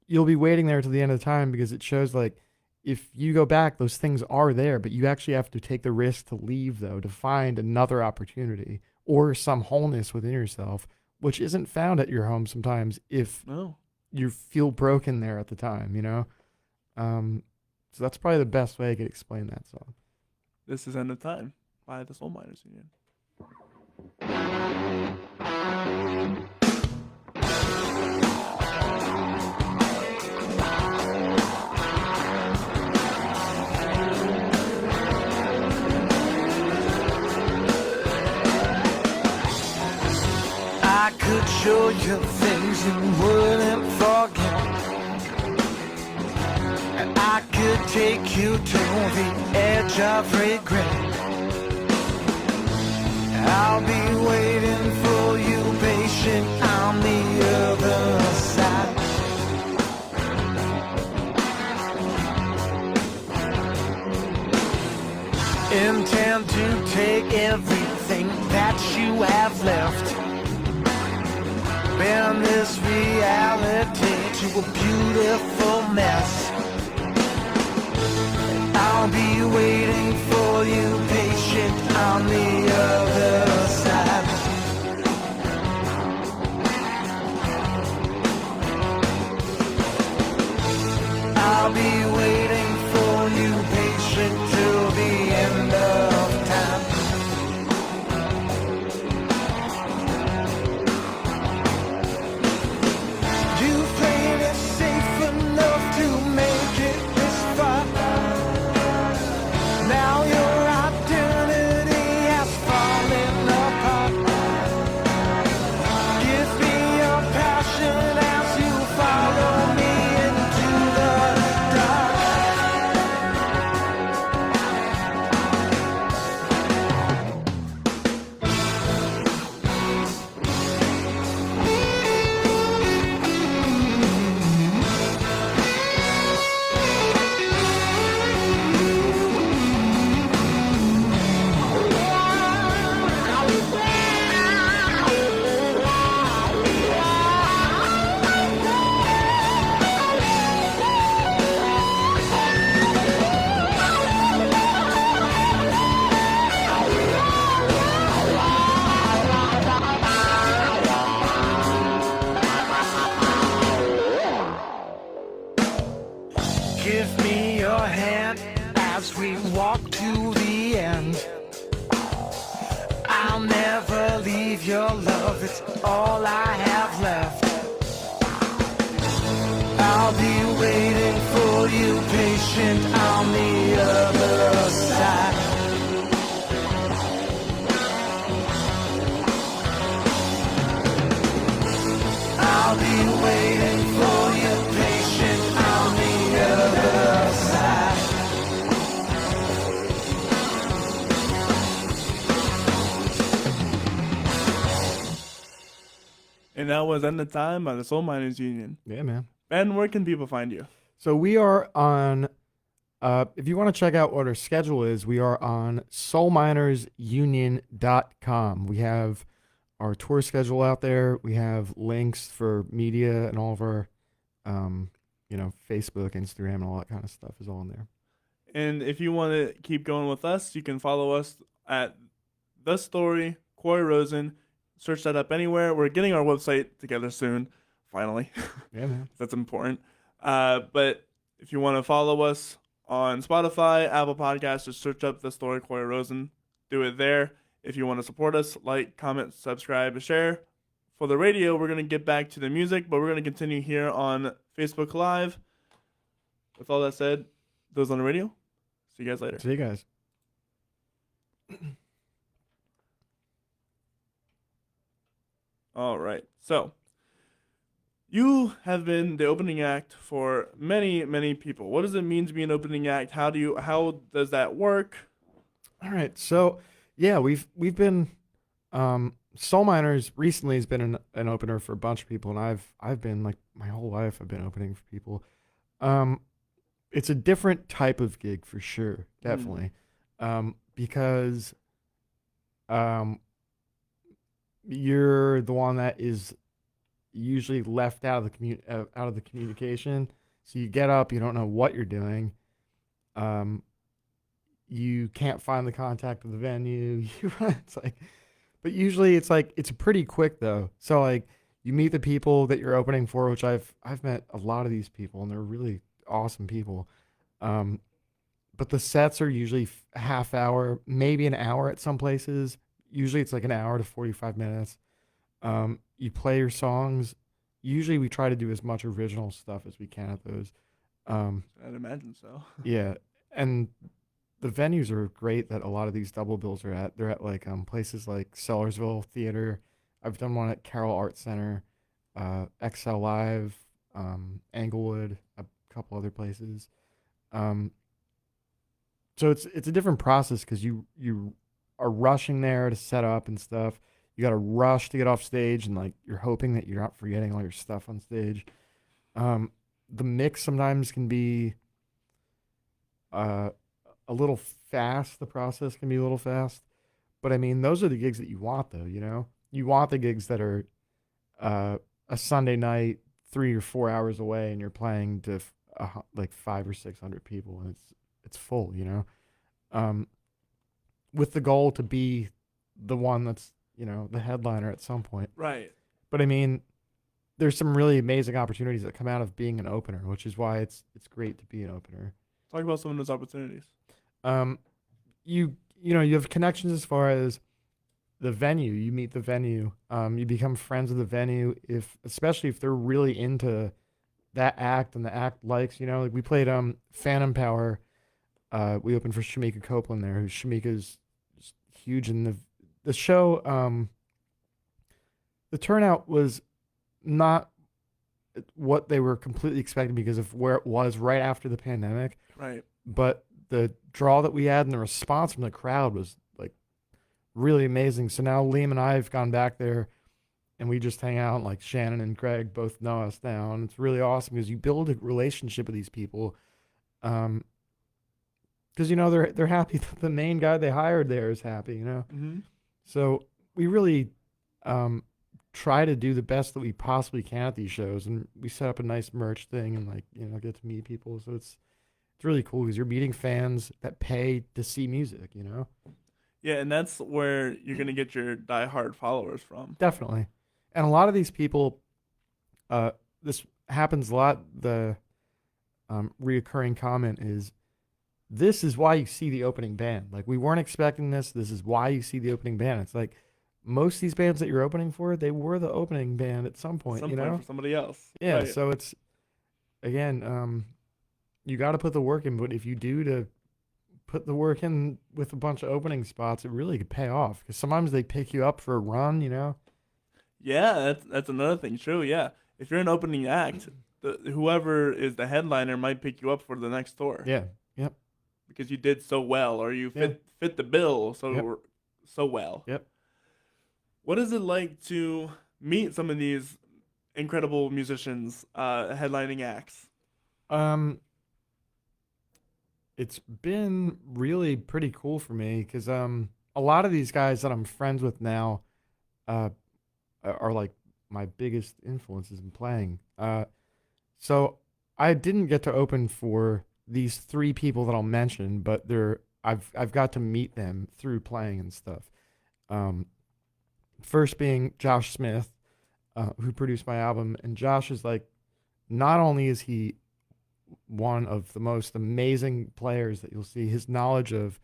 you'll be waiting there till the end of the time, because it shows like, if you go back, those things are there, but you actually have to take the risk to leave, though, to find another opportunity or some wholeness within yourself, which isn't found at your home sometimes if No. you feel broken there at the time, you know? So that's probably the best way I could explain that song. This is End of Time by the Soul Miners Union. I could show you things you wouldn't forget, and I could take you to the edge of regret. I'll be waiting for you, patient, on the other side. Intend to take everything that you have left, bend this reality to a beautiful mess. I'll be waiting for you, patient, on the other side. I'll be waiting for you, patient, till the end of time. You played it safe enough to make it this far. Now your identity has fallen apart. Give me your passion as you follow me into the dark. love, it's all I have left. I'll be waiting for you, patient, on the other side. I'll be waiting for you, patient, on the other side. And that was End of Time by the Soul Miners Union. Yeah, man. Ben, where can people find you? So we are on, if you want to check out what our schedule is, we are on soulminersunion.com. We have our tour schedule out there. We have links for media and all of our, Facebook, Instagram, and all that kind of stuff is all in there. And if you want to keep going with us, you can follow us at The Story, Corey Rosen. Search that up anywhere. We're getting our website together soon, finally. Yeah, man. That's important. But if you want to follow us on Spotify, Apple Podcasts, just search up The Story, Corey Rosen. Do it there. If you want to support us, like, comment, subscribe, share. For the radio, we're going to get back to the music, but we're going to continue here on Facebook Live. With all that said, those on the radio, see you guys later. See you guys. All right. So, you have been the opening act for many, many people. What does it mean to be an opening act? How does that work? All right. So, yeah, we've been Soul Miners recently has been an opener for a bunch of people, and I've been, like, my whole life I've been opening for people. It's a different type of gig for sure, definitely. Because you're the one that is usually left out of the communication. So you get up, you don't know what you're doing. You can't find the contact of the venue. But usually it's pretty quick though. So like you meet the people that you're opening for, which I've met a lot of these people, and they're really awesome people. But the sets are usually a half hour, maybe an hour at some places. Usually it's like an hour to 45 minutes. You play your songs. Usually we try to do as much original stuff as we can at those. I'd imagine so. Yeah. And the venues are great that a lot of these double bills are at. They're at like places like Sellersville Theater. I've done one at Carroll Art Center, XL Live, Englewood, a couple other places. So it's a different process because you are rushing there to set up and stuff. You got to rush to get off stage, and like you're hoping that you're not forgetting all your stuff on stage. The mix sometimes can be a little fast. The process can be a little fast, but I mean those are the gigs that you want, though. You know, you want the gigs that are a Sunday night, 3 or 4 hours away, and you're playing to like 500 or 600 people, and it's full. You know, with the goal to be the one that's, you know, the headliner at some point. Right. But I mean, there's some really amazing opportunities that come out of being an opener, which is why it's great to be an opener. Talk about some of those opportunities. You have connections as far as the venue. You meet the venue. You become friends with the venue, especially if they're really into that act and the act likes, you know, like we played Phantom Power. We opened for Shamika Copeland there, who Shamika's just huge in the show. The turnout was not what they were completely expecting because of where it was right after the pandemic. Right. But the draw that we had and the response from the crowd was like really amazing. So now Liam and I have gone back there and we just hang out. Like Shannon and Greg both know us now, and it's really awesome because you build a relationship with these people. Because, you know, they're happy that the main guy they hired there is happy, you know? Mm-hmm. So we really try to do the best that we possibly can at these shows. And we set up a nice merch thing and, like, you know, get to meet people. So it's really cool because you're meeting fans that pay to see music, you know? Yeah, and that's where you're going to get your diehard followers from. Definitely. And a lot of these people, this happens a lot. The reoccurring comment is, this is why you see the opening band. Like, we weren't expecting this. This is why you see the opening band. It's like, most of these bands that you're opening for, they were the opening band at some point, Some you point know? for somebody else. Yeah, Right. so it's again, you got to put the work in, but if you do to put the work in with a bunch of opening spots, it really could pay off because sometimes they pick you up for a run, you know? Yeah, that's another thing. True. Yeah, if you're an opening act, whoever is the headliner might pick you up for the next tour Yeah. Yep. because you did so well or you Yeah. fit the bill Yep. so well. Yep. What is it like to meet some of these incredible musicians, headlining acts? It's been really pretty cool for me because a lot of these guys that I'm friends with now uh are like my biggest influences in playing. So I didn't get to open for these three people that I'll mention, but I've got to meet them through playing and stuff. Um, First being Josh Smith, who produced my album, and Josh is like, not only is he one of the most amazing players that you'll see, his knowledge of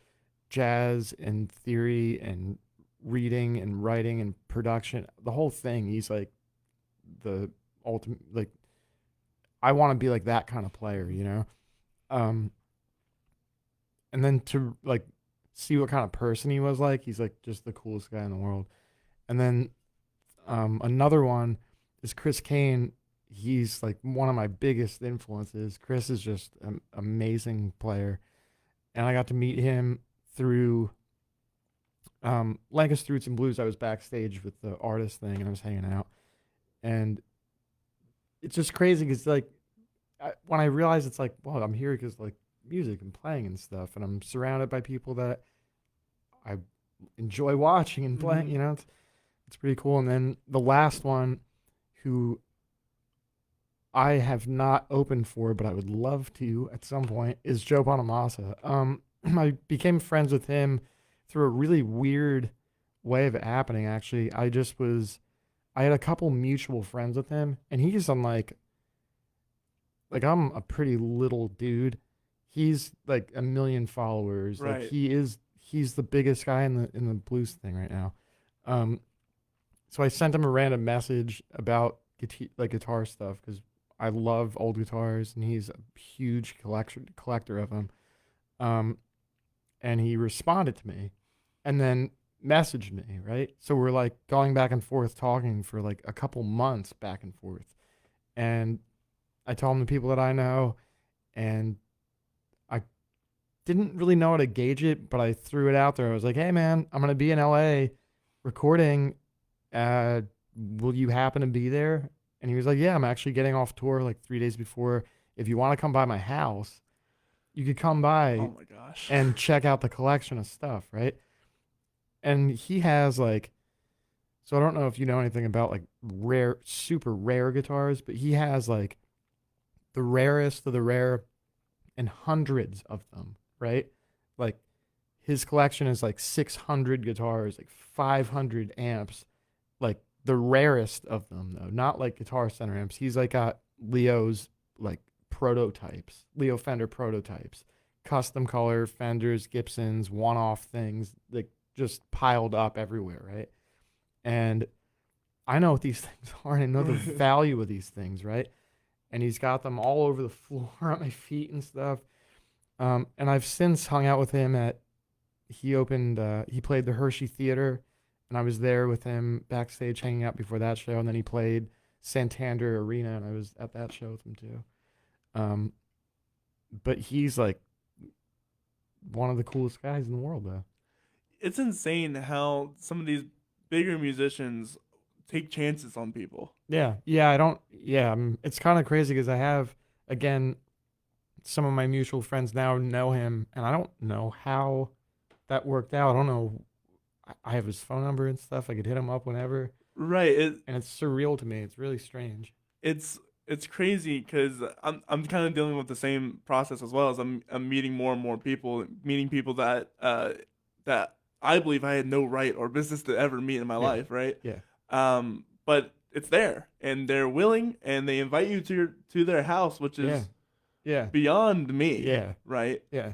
jazz and theory and reading and writing and production, the whole thing, he's like the ultimate, like, I want to be like that kind of player, you know? And then to like see what kind of person he was like, he's like just the coolest guy in the world. And then another one is Chris Kane. He's like one of my biggest influences. Chris is just an amazing player. And I got to meet him through Lancaster Roots and Blues. I was backstage with the artist thing and I was hanging out. And it's just crazy because like when I realized it's like, well, I'm here because like music and playing and stuff. And I'm surrounded by people that I enjoy watching and playing, you know, it's pretty cool. And then the last one who I have not opened for, but I would love to at some point, is Joe Bonamassa. I became friends with him through a really weird way of it happening, actually. I had a couple mutual friends with him, and he's on like I'm a pretty little dude. He's like 1 million followers. Right. Like he's the biggest guy in the blues thing right now. So I sent him a random message about guitar stuff because I love old guitars and he's a huge collector of them. And he responded to me and then messaged me, right? So we're like going back and forth talking for like a couple months back and forth. And I told him the people that I know, and I didn't really know how to gauge it, but I threw it out there. I was like, hey man, I'm going to be in LA recording. Will you happen to be there? And he was like, yeah, I'm actually getting off tour like 3 days before. If you want to come by my house, you could come by Oh my gosh. and check out the collection of stuff, right? And he has like, so I don't know if you know anything about like rare, super rare guitars, but he has like the rarest of the rare and hundreds of them, right? Like his collection is like 600 guitars, like 500 amps, like the rarest of them though, not like Guitar Center amps. He's like got Leo's like prototypes, Leo Fender prototypes, custom color Fenders, Gibsons, one-off things, like just piled up everywhere, right? And I know what these things are, and I know the value of these things, right? And he's got them all over the floor at my feet and stuff. And I've since hung out with him he played the Hershey Theater, and I was there with him backstage hanging out before that show, and then he played Santander Arena, and I was at that show with him too. But he's like one of the coolest guys in the world, though. It's insane how some of these bigger musicians take chances on people. Yeah, it's kind of crazy because I have, again, some of my mutual friends now know him, and I don't know how that worked out. I don't know. I have his phone number and stuff. I could hit him up whenever. Right. And it's surreal to me. It's really strange. It's crazy because I'm kind of dealing with the same process as well as I'm meeting more and more people, meeting people that that I believe I had no right or business to ever meet in my life, right? Yeah. But it's there, and they're willing, and they invite you to their house, which is beyond me. Yeah. Right. Yeah.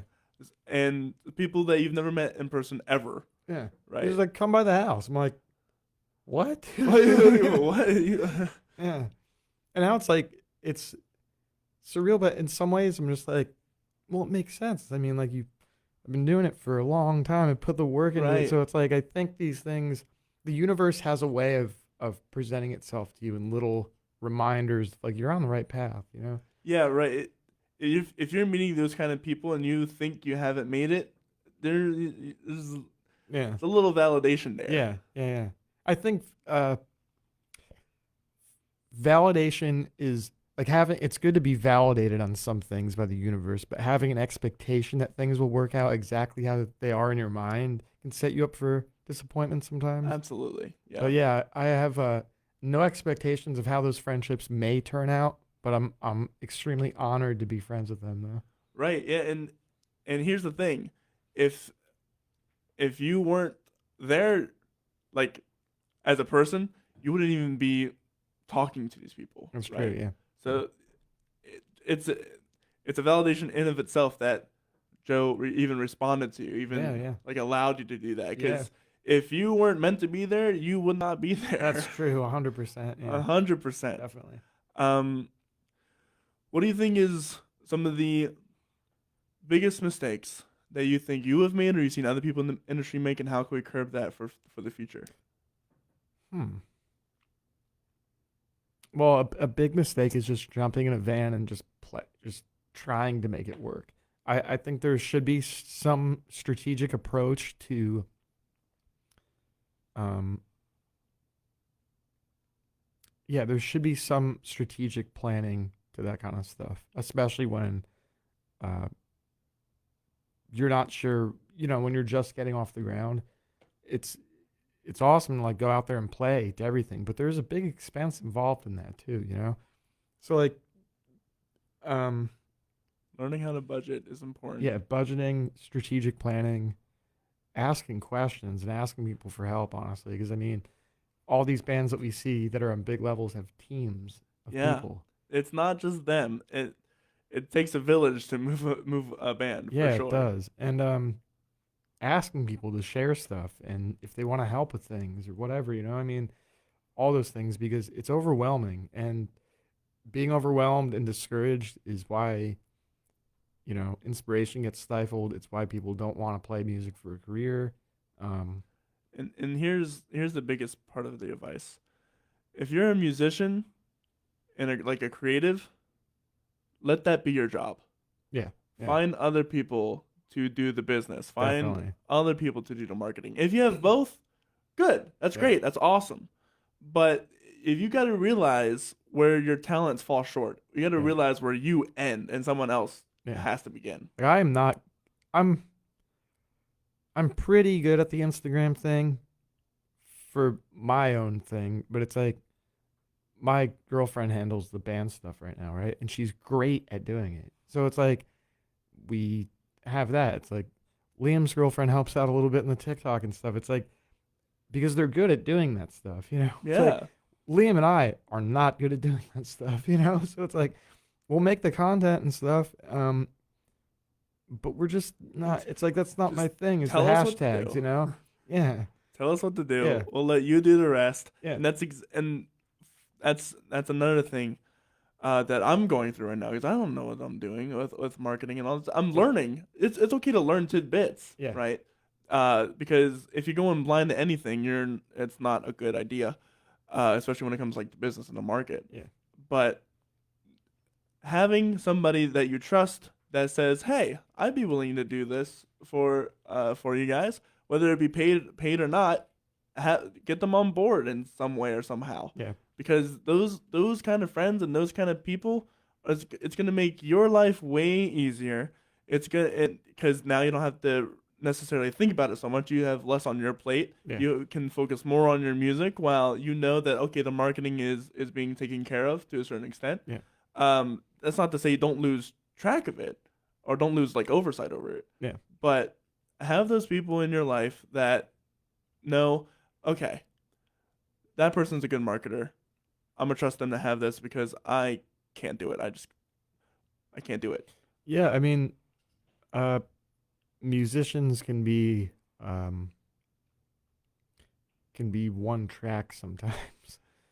And people that you've never met in person ever. Yeah. Right. He's like, come by the house. I'm like, what? What? Yeah. And now it's like, it's surreal, but in some ways I'm just like, well, it makes sense. I mean, like I've been doing it for a long time and put the work into Right. it. So it's like, I think these things, the universe has a way of presenting itself to you in little reminders, like you're on the right path, you know? Yeah, right. If you're meeting those kind of people and you think you haven't made it, there's Yeah. a little validation there. Yeah. Yeah. Yeah. I think, validation is like it's good to be validated on some things by the universe, but having an expectation that things will work out exactly how they are in your mind can set you up for disappointment sometimes. Absolutely. Yeah. So yeah, I have no expectations of how those friendships may turn out, but I'm extremely honored to be friends with them though. Right. Yeah. And here's the thing, if you weren't there, like as a person, you wouldn't even be talking to these people. That's right? true, yeah. So it's a validation in of itself that Joe even responded to you, even like allowed you to do that. Because if you weren't meant to be there, you would not be there. That's true, 100%. Yeah. 100%. Definitely. What do you think is some of the biggest mistakes that you think you have made or you've seen other people in the industry make, and how can we curb that for the future? Well, a big mistake is just jumping in a van and just trying to make it work. I think there should be some strategic approach to there should be some strategic planning to that kind of stuff, especially when you're not sure, when you're just getting off the ground. It's awesome to like go out there and play to everything, but there's a big expense involved in that too, So like, learning how to budget is important. Yeah, budgeting, strategic planning, asking questions and asking people for help, honestly, because I mean, all these bands that we see that are on big levels have teams of people. It's not just them. It takes a village to move a band. Yeah, for sure. It does. And asking people to share stuff and if they want to help with things or whatever, I mean, all those things, because it's overwhelming, and being overwhelmed and discouraged is why, inspiration gets stifled. It's why people don't want to play music for a career. And here's the biggest part of the advice. If you're a musician and like a creative, let that be your job. Yeah. Find other people to do the business. Find Definitely. other people to do the marketing. If you have both, good. That's great. That's awesome. But if you got to realize where your talents fall short, you got to realize where you end and someone else has to begin. Like I'm pretty good at the Instagram thing for my own thing, but it's like my girlfriend handles the band stuff right now, right? And she's great at doing it. So it's like we have that. It's like Liam's girlfriend helps out a little bit in the TikTok and stuff. It's like because they're good at doing that stuff, Yeah. Like, Liam and I are not good at doing that stuff, So it's like we'll make the content and stuff, but we're just not. It's like that's not my thing. It's the hashtags, Yeah. Tell us what to do. Yeah. We'll let you do the rest. Yeah. And that's another thing that I'm going through right now, because I don't know what I'm doing with marketing and all this. I'm learning. It's okay to learn tidbits, right? Because if you go in blind to anything, it's not a good idea, especially when it comes like to business and the market. Yeah. But having somebody that you trust that says, "Hey, I'd be willing to do this for you guys," whether it be paid or not, get them on board in some way or somehow. Yeah. Because those kind of friends and those kind of people, it's gonna make your life way easier. Because now you don't have to necessarily think about it so much. You have less on your plate. Yeah. You can focus more on your music while you know that the marketing is being taken care of to a certain extent. Yeah. That's not to say you don't lose track of it or don't lose like oversight over it. Yeah. But have those people in your life that know, okay, that person's a good marketer. I'm gonna trust them to have this because I can't do it. I can't do it. Yeah, I mean, musicians can be can be one track sometimes.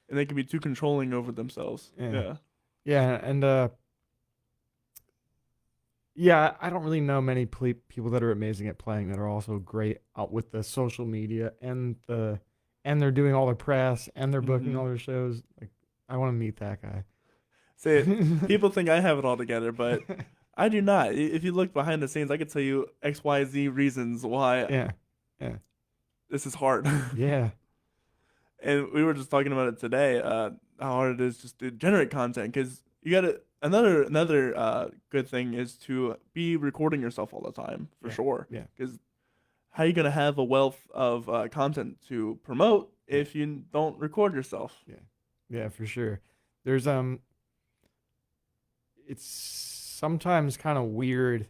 And they can be too controlling over themselves. Yeah. Yeah, and yeah, I don't really know many people that are amazing at playing that are also great out with the social media and they're doing all their press and they're booking all their shows. Like, I want to meet that guy. Say people think I have it all together, but I do not. If you look behind the scenes, I could tell you X, Y, Z reasons why. Yeah. This is hard. Yeah. And we were just talking about it today. How hard it is just to generate content, because you got to. Another good thing is to be recording yourself all the time, for sure. Yeah. Because how are you gonna have a wealth of content to promote if you don't record yourself? Yeah, for sure. There's it's sometimes kind of weird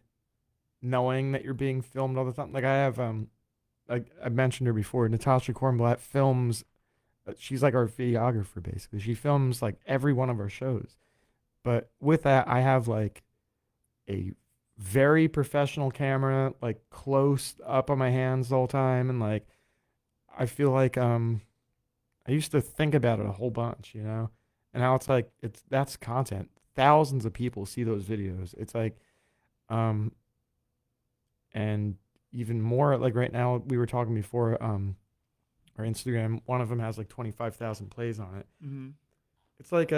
knowing that you're being filmed all the time. Like I have I mentioned her before, Natasha Kornblatt films. She's like our videographer basically. She films like every one of our shows. But with that, I have like a very professional camera, like close up on my hands the whole time, and like I feel like I used to think about it a whole bunch, you know, and now it's like that's content. Thousands of people see those videos. It's like, and even more like right now we were talking before, our Instagram. One of them has like 25,000 plays on it. Mm-hmm. It's like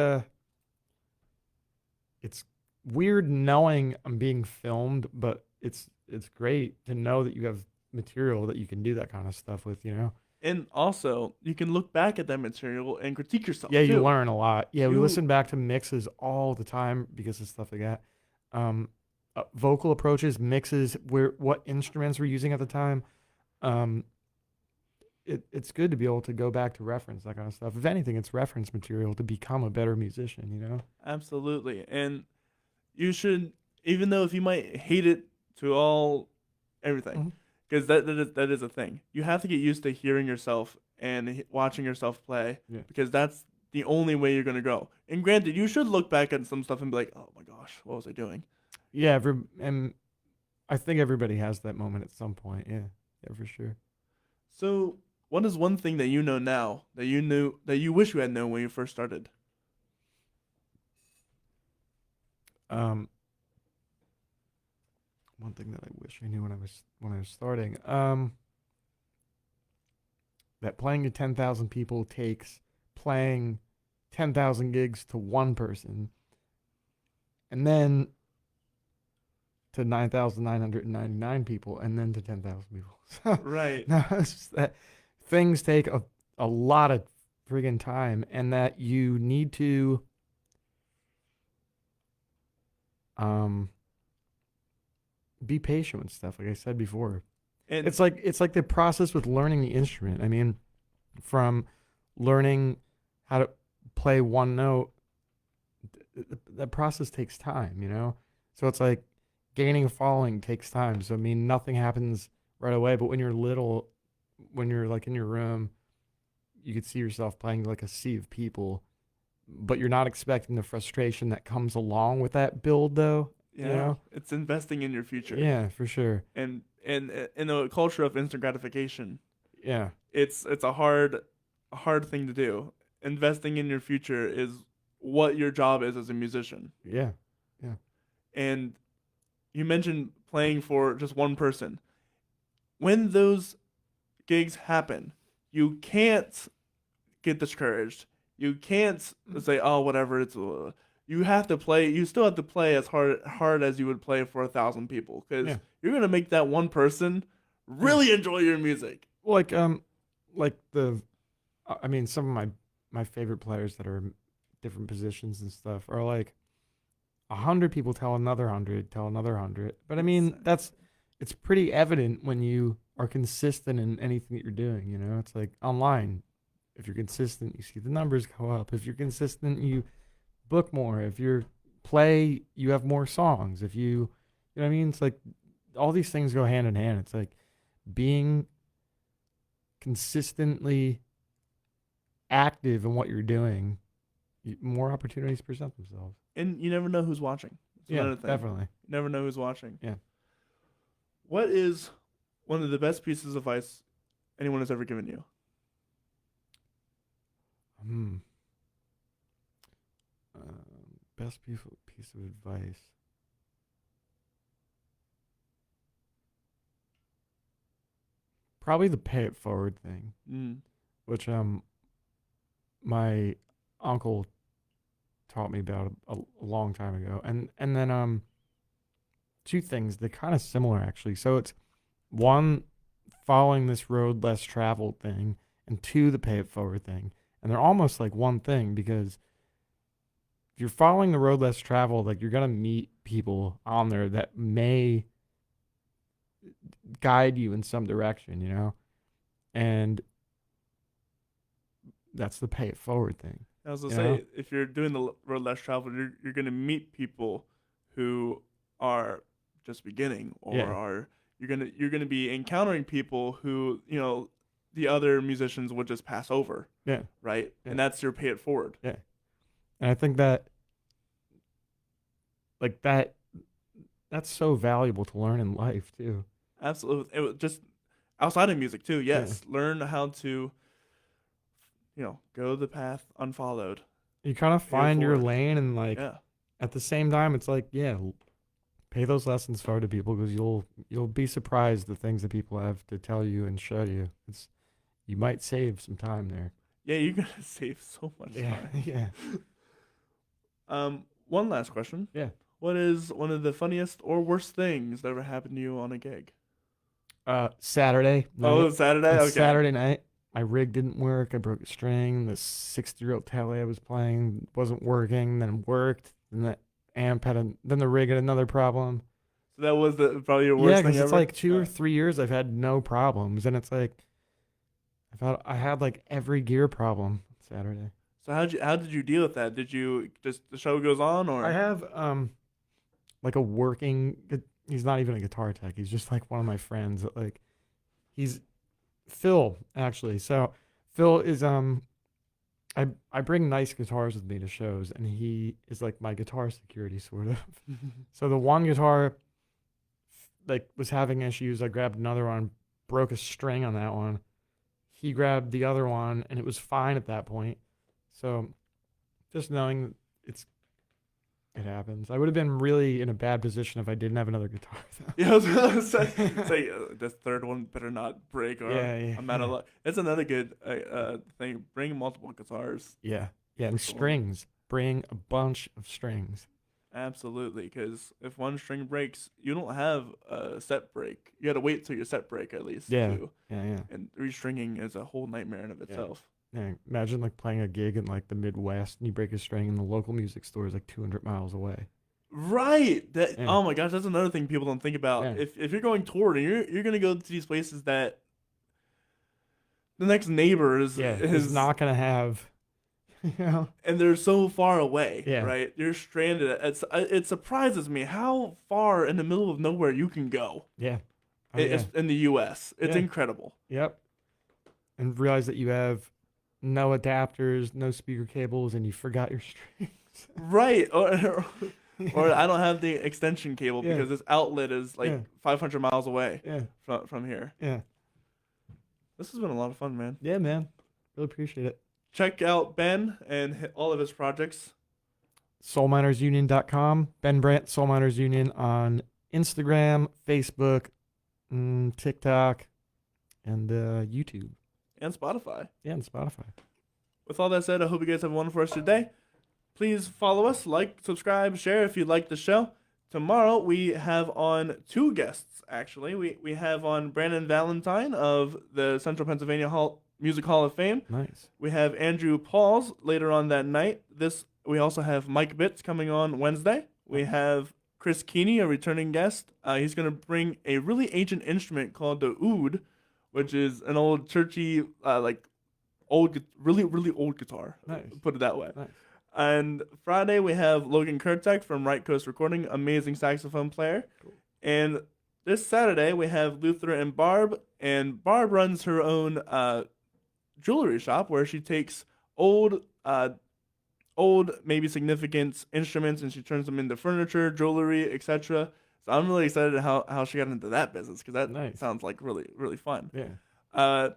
it's weird knowing I'm being filmed, but it's great to know that you have material that you can do that kind of stuff with, you know? And also, you can look back at that material and critique yourself. Yeah, too. you learn a lot. Yeah, we listen back to mixes all the time because of stuff like that. Vocal approaches, mixes, what instruments we're using at the time. It's good to be able to go back to reference that kind of stuff. If anything, it's reference material to become a better musician, you know? Absolutely. And you should, even though if you might hate it to everything, because that is a thing. You have to get used to hearing yourself and watching yourself play, because that's the only way you're going to grow. And granted, you should look back at some stuff and be like, oh my gosh, what was I doing? Yeah, and I think everybody has that moment at some point. Yeah, for sure. So what is one thing that you know now that you wish you had known when you first started? One thing that I wish I knew when I was starting, that playing to 10,000 people takes playing 10,000 gigs to one person, and then to 9,999 people, and then to 10,000 people. So, right. No, it's just that things take a lot of friggin' time, and that you need to be patient with stuff, like I said before. And it's like the process with learning the instrument. I mean, from learning how to play one note, that process takes time, you know? So it's like gaining a following takes time. So I mean, nothing happens right away, but when you're little, when you're like in your room, you could see yourself playing like a sea of people, but you're not expecting the frustration that comes along with that build, though. Yeah, you know? It's investing in your future. Yeah, for sure. And in a culture of instant gratification, yeah, it's a hard thing to do. Investing in your future is what your job is as a musician. Yeah. And you mentioned playing for just one person. When those gigs happen, you can't get discouraged. You can't say, "Oh, whatever." You have to play. You still have to play as hard as you would play for 1,000 people, because you're gonna make that one person really enjoy your music. Like I mean, some of my favorite players that are in different positions and stuff are like 100 people tell another 100, tell another 100. But I mean, it's pretty evident when you are consistent in anything that you're doing. You know, it's like online. If you're consistent, you see the numbers go up. If you're consistent, you book more. If you play, you have more songs. If you know what I mean? It's like all these things go hand in hand. It's like being consistently active in what you're doing, more opportunities present themselves. And you never know who's watching. That's another thing. Definitely. You never know who's watching. Yeah. What is one of the best pieces of advice anyone has ever given you? Hmm. Best piece of advice. Probably the pay it forward thing, which my uncle taught me about a long time ago, and then two things they're kind of similar actually. So it's one, following this road less traveled thing, and two, the pay it forward thing, and they're almost like one thing because if you're following the road less traveled, like you're gonna meet people on there that may guide you in some direction, you know, and that's the pay it forward thing. I was gonna say, if you're doing the road less traveled, you're gonna meet people who are just beginning, or are you're gonna be encountering people who the other musicians would just pass over. Yeah. Right. Yeah. And that's your pay it forward. Yeah. And I think that, like that's so valuable to learn in life too. Absolutely. It was just outside of music too. Yes. Yeah. Learn how to, go the path unfollowed. You kind of find your lane, and at the same time, it's like, pay those lessons forward to people, because you'll be surprised the things that people have to tell you and show you. You might save some time there. Yeah, you're gonna save so much time. Yeah. One last question. Yeah. What is one of the funniest or worst things that ever happened to you on a gig? Saturday night. Oh, Saturday? Okay. Saturday night. My rig didn't work. I broke a string. The 60-year-old tele I was playing wasn't working. Then it worked. Then the amp then the rig had another problem. So that was probably your worst thing ever? Yeah, because it's like 2 or 3 years I've had no problems. And it's like, I had like every gear problem Saturday. So how did you deal with that? Did you just, the show goes on, or? I have like a working, he's not even a guitar tech. He's just like one of my friends. Like, he's Phil, actually. So Phil is I bring nice guitars with me to shows, and he is like my guitar security, sort of. So the one guitar like was having issues. I grabbed another one, broke a string on that one. He grabbed the other one, and it was fine at that point. So just knowing it happens. I would have been really in a bad position if I didn't have another guitar. Yeah, I was gonna say the third one better not break, or I'm out of luck. That's another good thing. Bring multiple guitars. Yeah, and strings. Bring a bunch of strings. Absolutely, because if one string breaks, you don't have a set break. You got to wait till your set break at least. Yeah. Too. Yeah. And restringing is a whole nightmare in of itself. Yeah, imagine like playing a gig in like the Midwest and you break a string and the local music store is like 200 miles away. Right. Oh my gosh, that's another thing people don't think about. Yeah. If you're going toward and you're gonna go to these places that the next neighbor is not gonna have, and they're so far away. Yeah. Right. You're stranded. It surprises me how far in the middle of nowhere you can go. Yeah. In the U.S. It's incredible. Yep. And realize that you have no adapters, no speaker cables, and you forgot your strings. Right. Or I don't have the extension cable because this outlet is like 500 miles away from here. Yeah. This has been a lot of fun, man. Yeah, man. Really appreciate it. Check out Ben and all of his projects. SoulMinersUnion.com. Ben Brandt, Soul Miners Union on Instagram, Facebook, TikTok, and YouTube. And Spotify. Yeah, and Spotify. With all that said, I hope you guys have a wonderful rest of your day. Please follow us, like, subscribe, share if you like the show. Tomorrow we have on two guests, actually. We have on Brandon Valentine of the Central Pennsylvania Music Hall of Fame. Nice. We have Andrew Pauls later on that night. We also have Mike Bitts coming on Wednesday. We have Chris Keeney, a returning guest. He's going to bring a really ancient instrument called the oud, which is an old churchy, really, really old guitar. Nice. Put it that way. Nice. And Friday, we have Logan Kurtek from Right Coast Recording, amazing saxophone player. Cool. And this Saturday, we have Luther and Barb. And Barb runs her own jewelry shop where she takes old, maybe significant instruments and she turns them into furniture, jewelry, etc. So I'm really excited how she got into that business because that sounds like really, really fun. Yeah.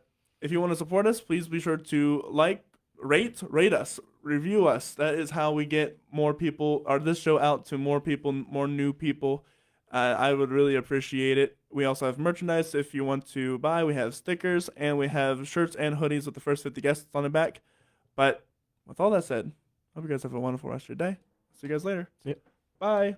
If you want to support us, please be sure to like, rate us, review us. That is how we get more people, or this show out to more people, more new people. I would really appreciate it. We also have merchandise if you want to buy. We have stickers, and we have shirts and hoodies with the first 50 guests on the back. But with all that said, I hope you guys have a wonderful rest of your day. See you guys later. See ya. Bye.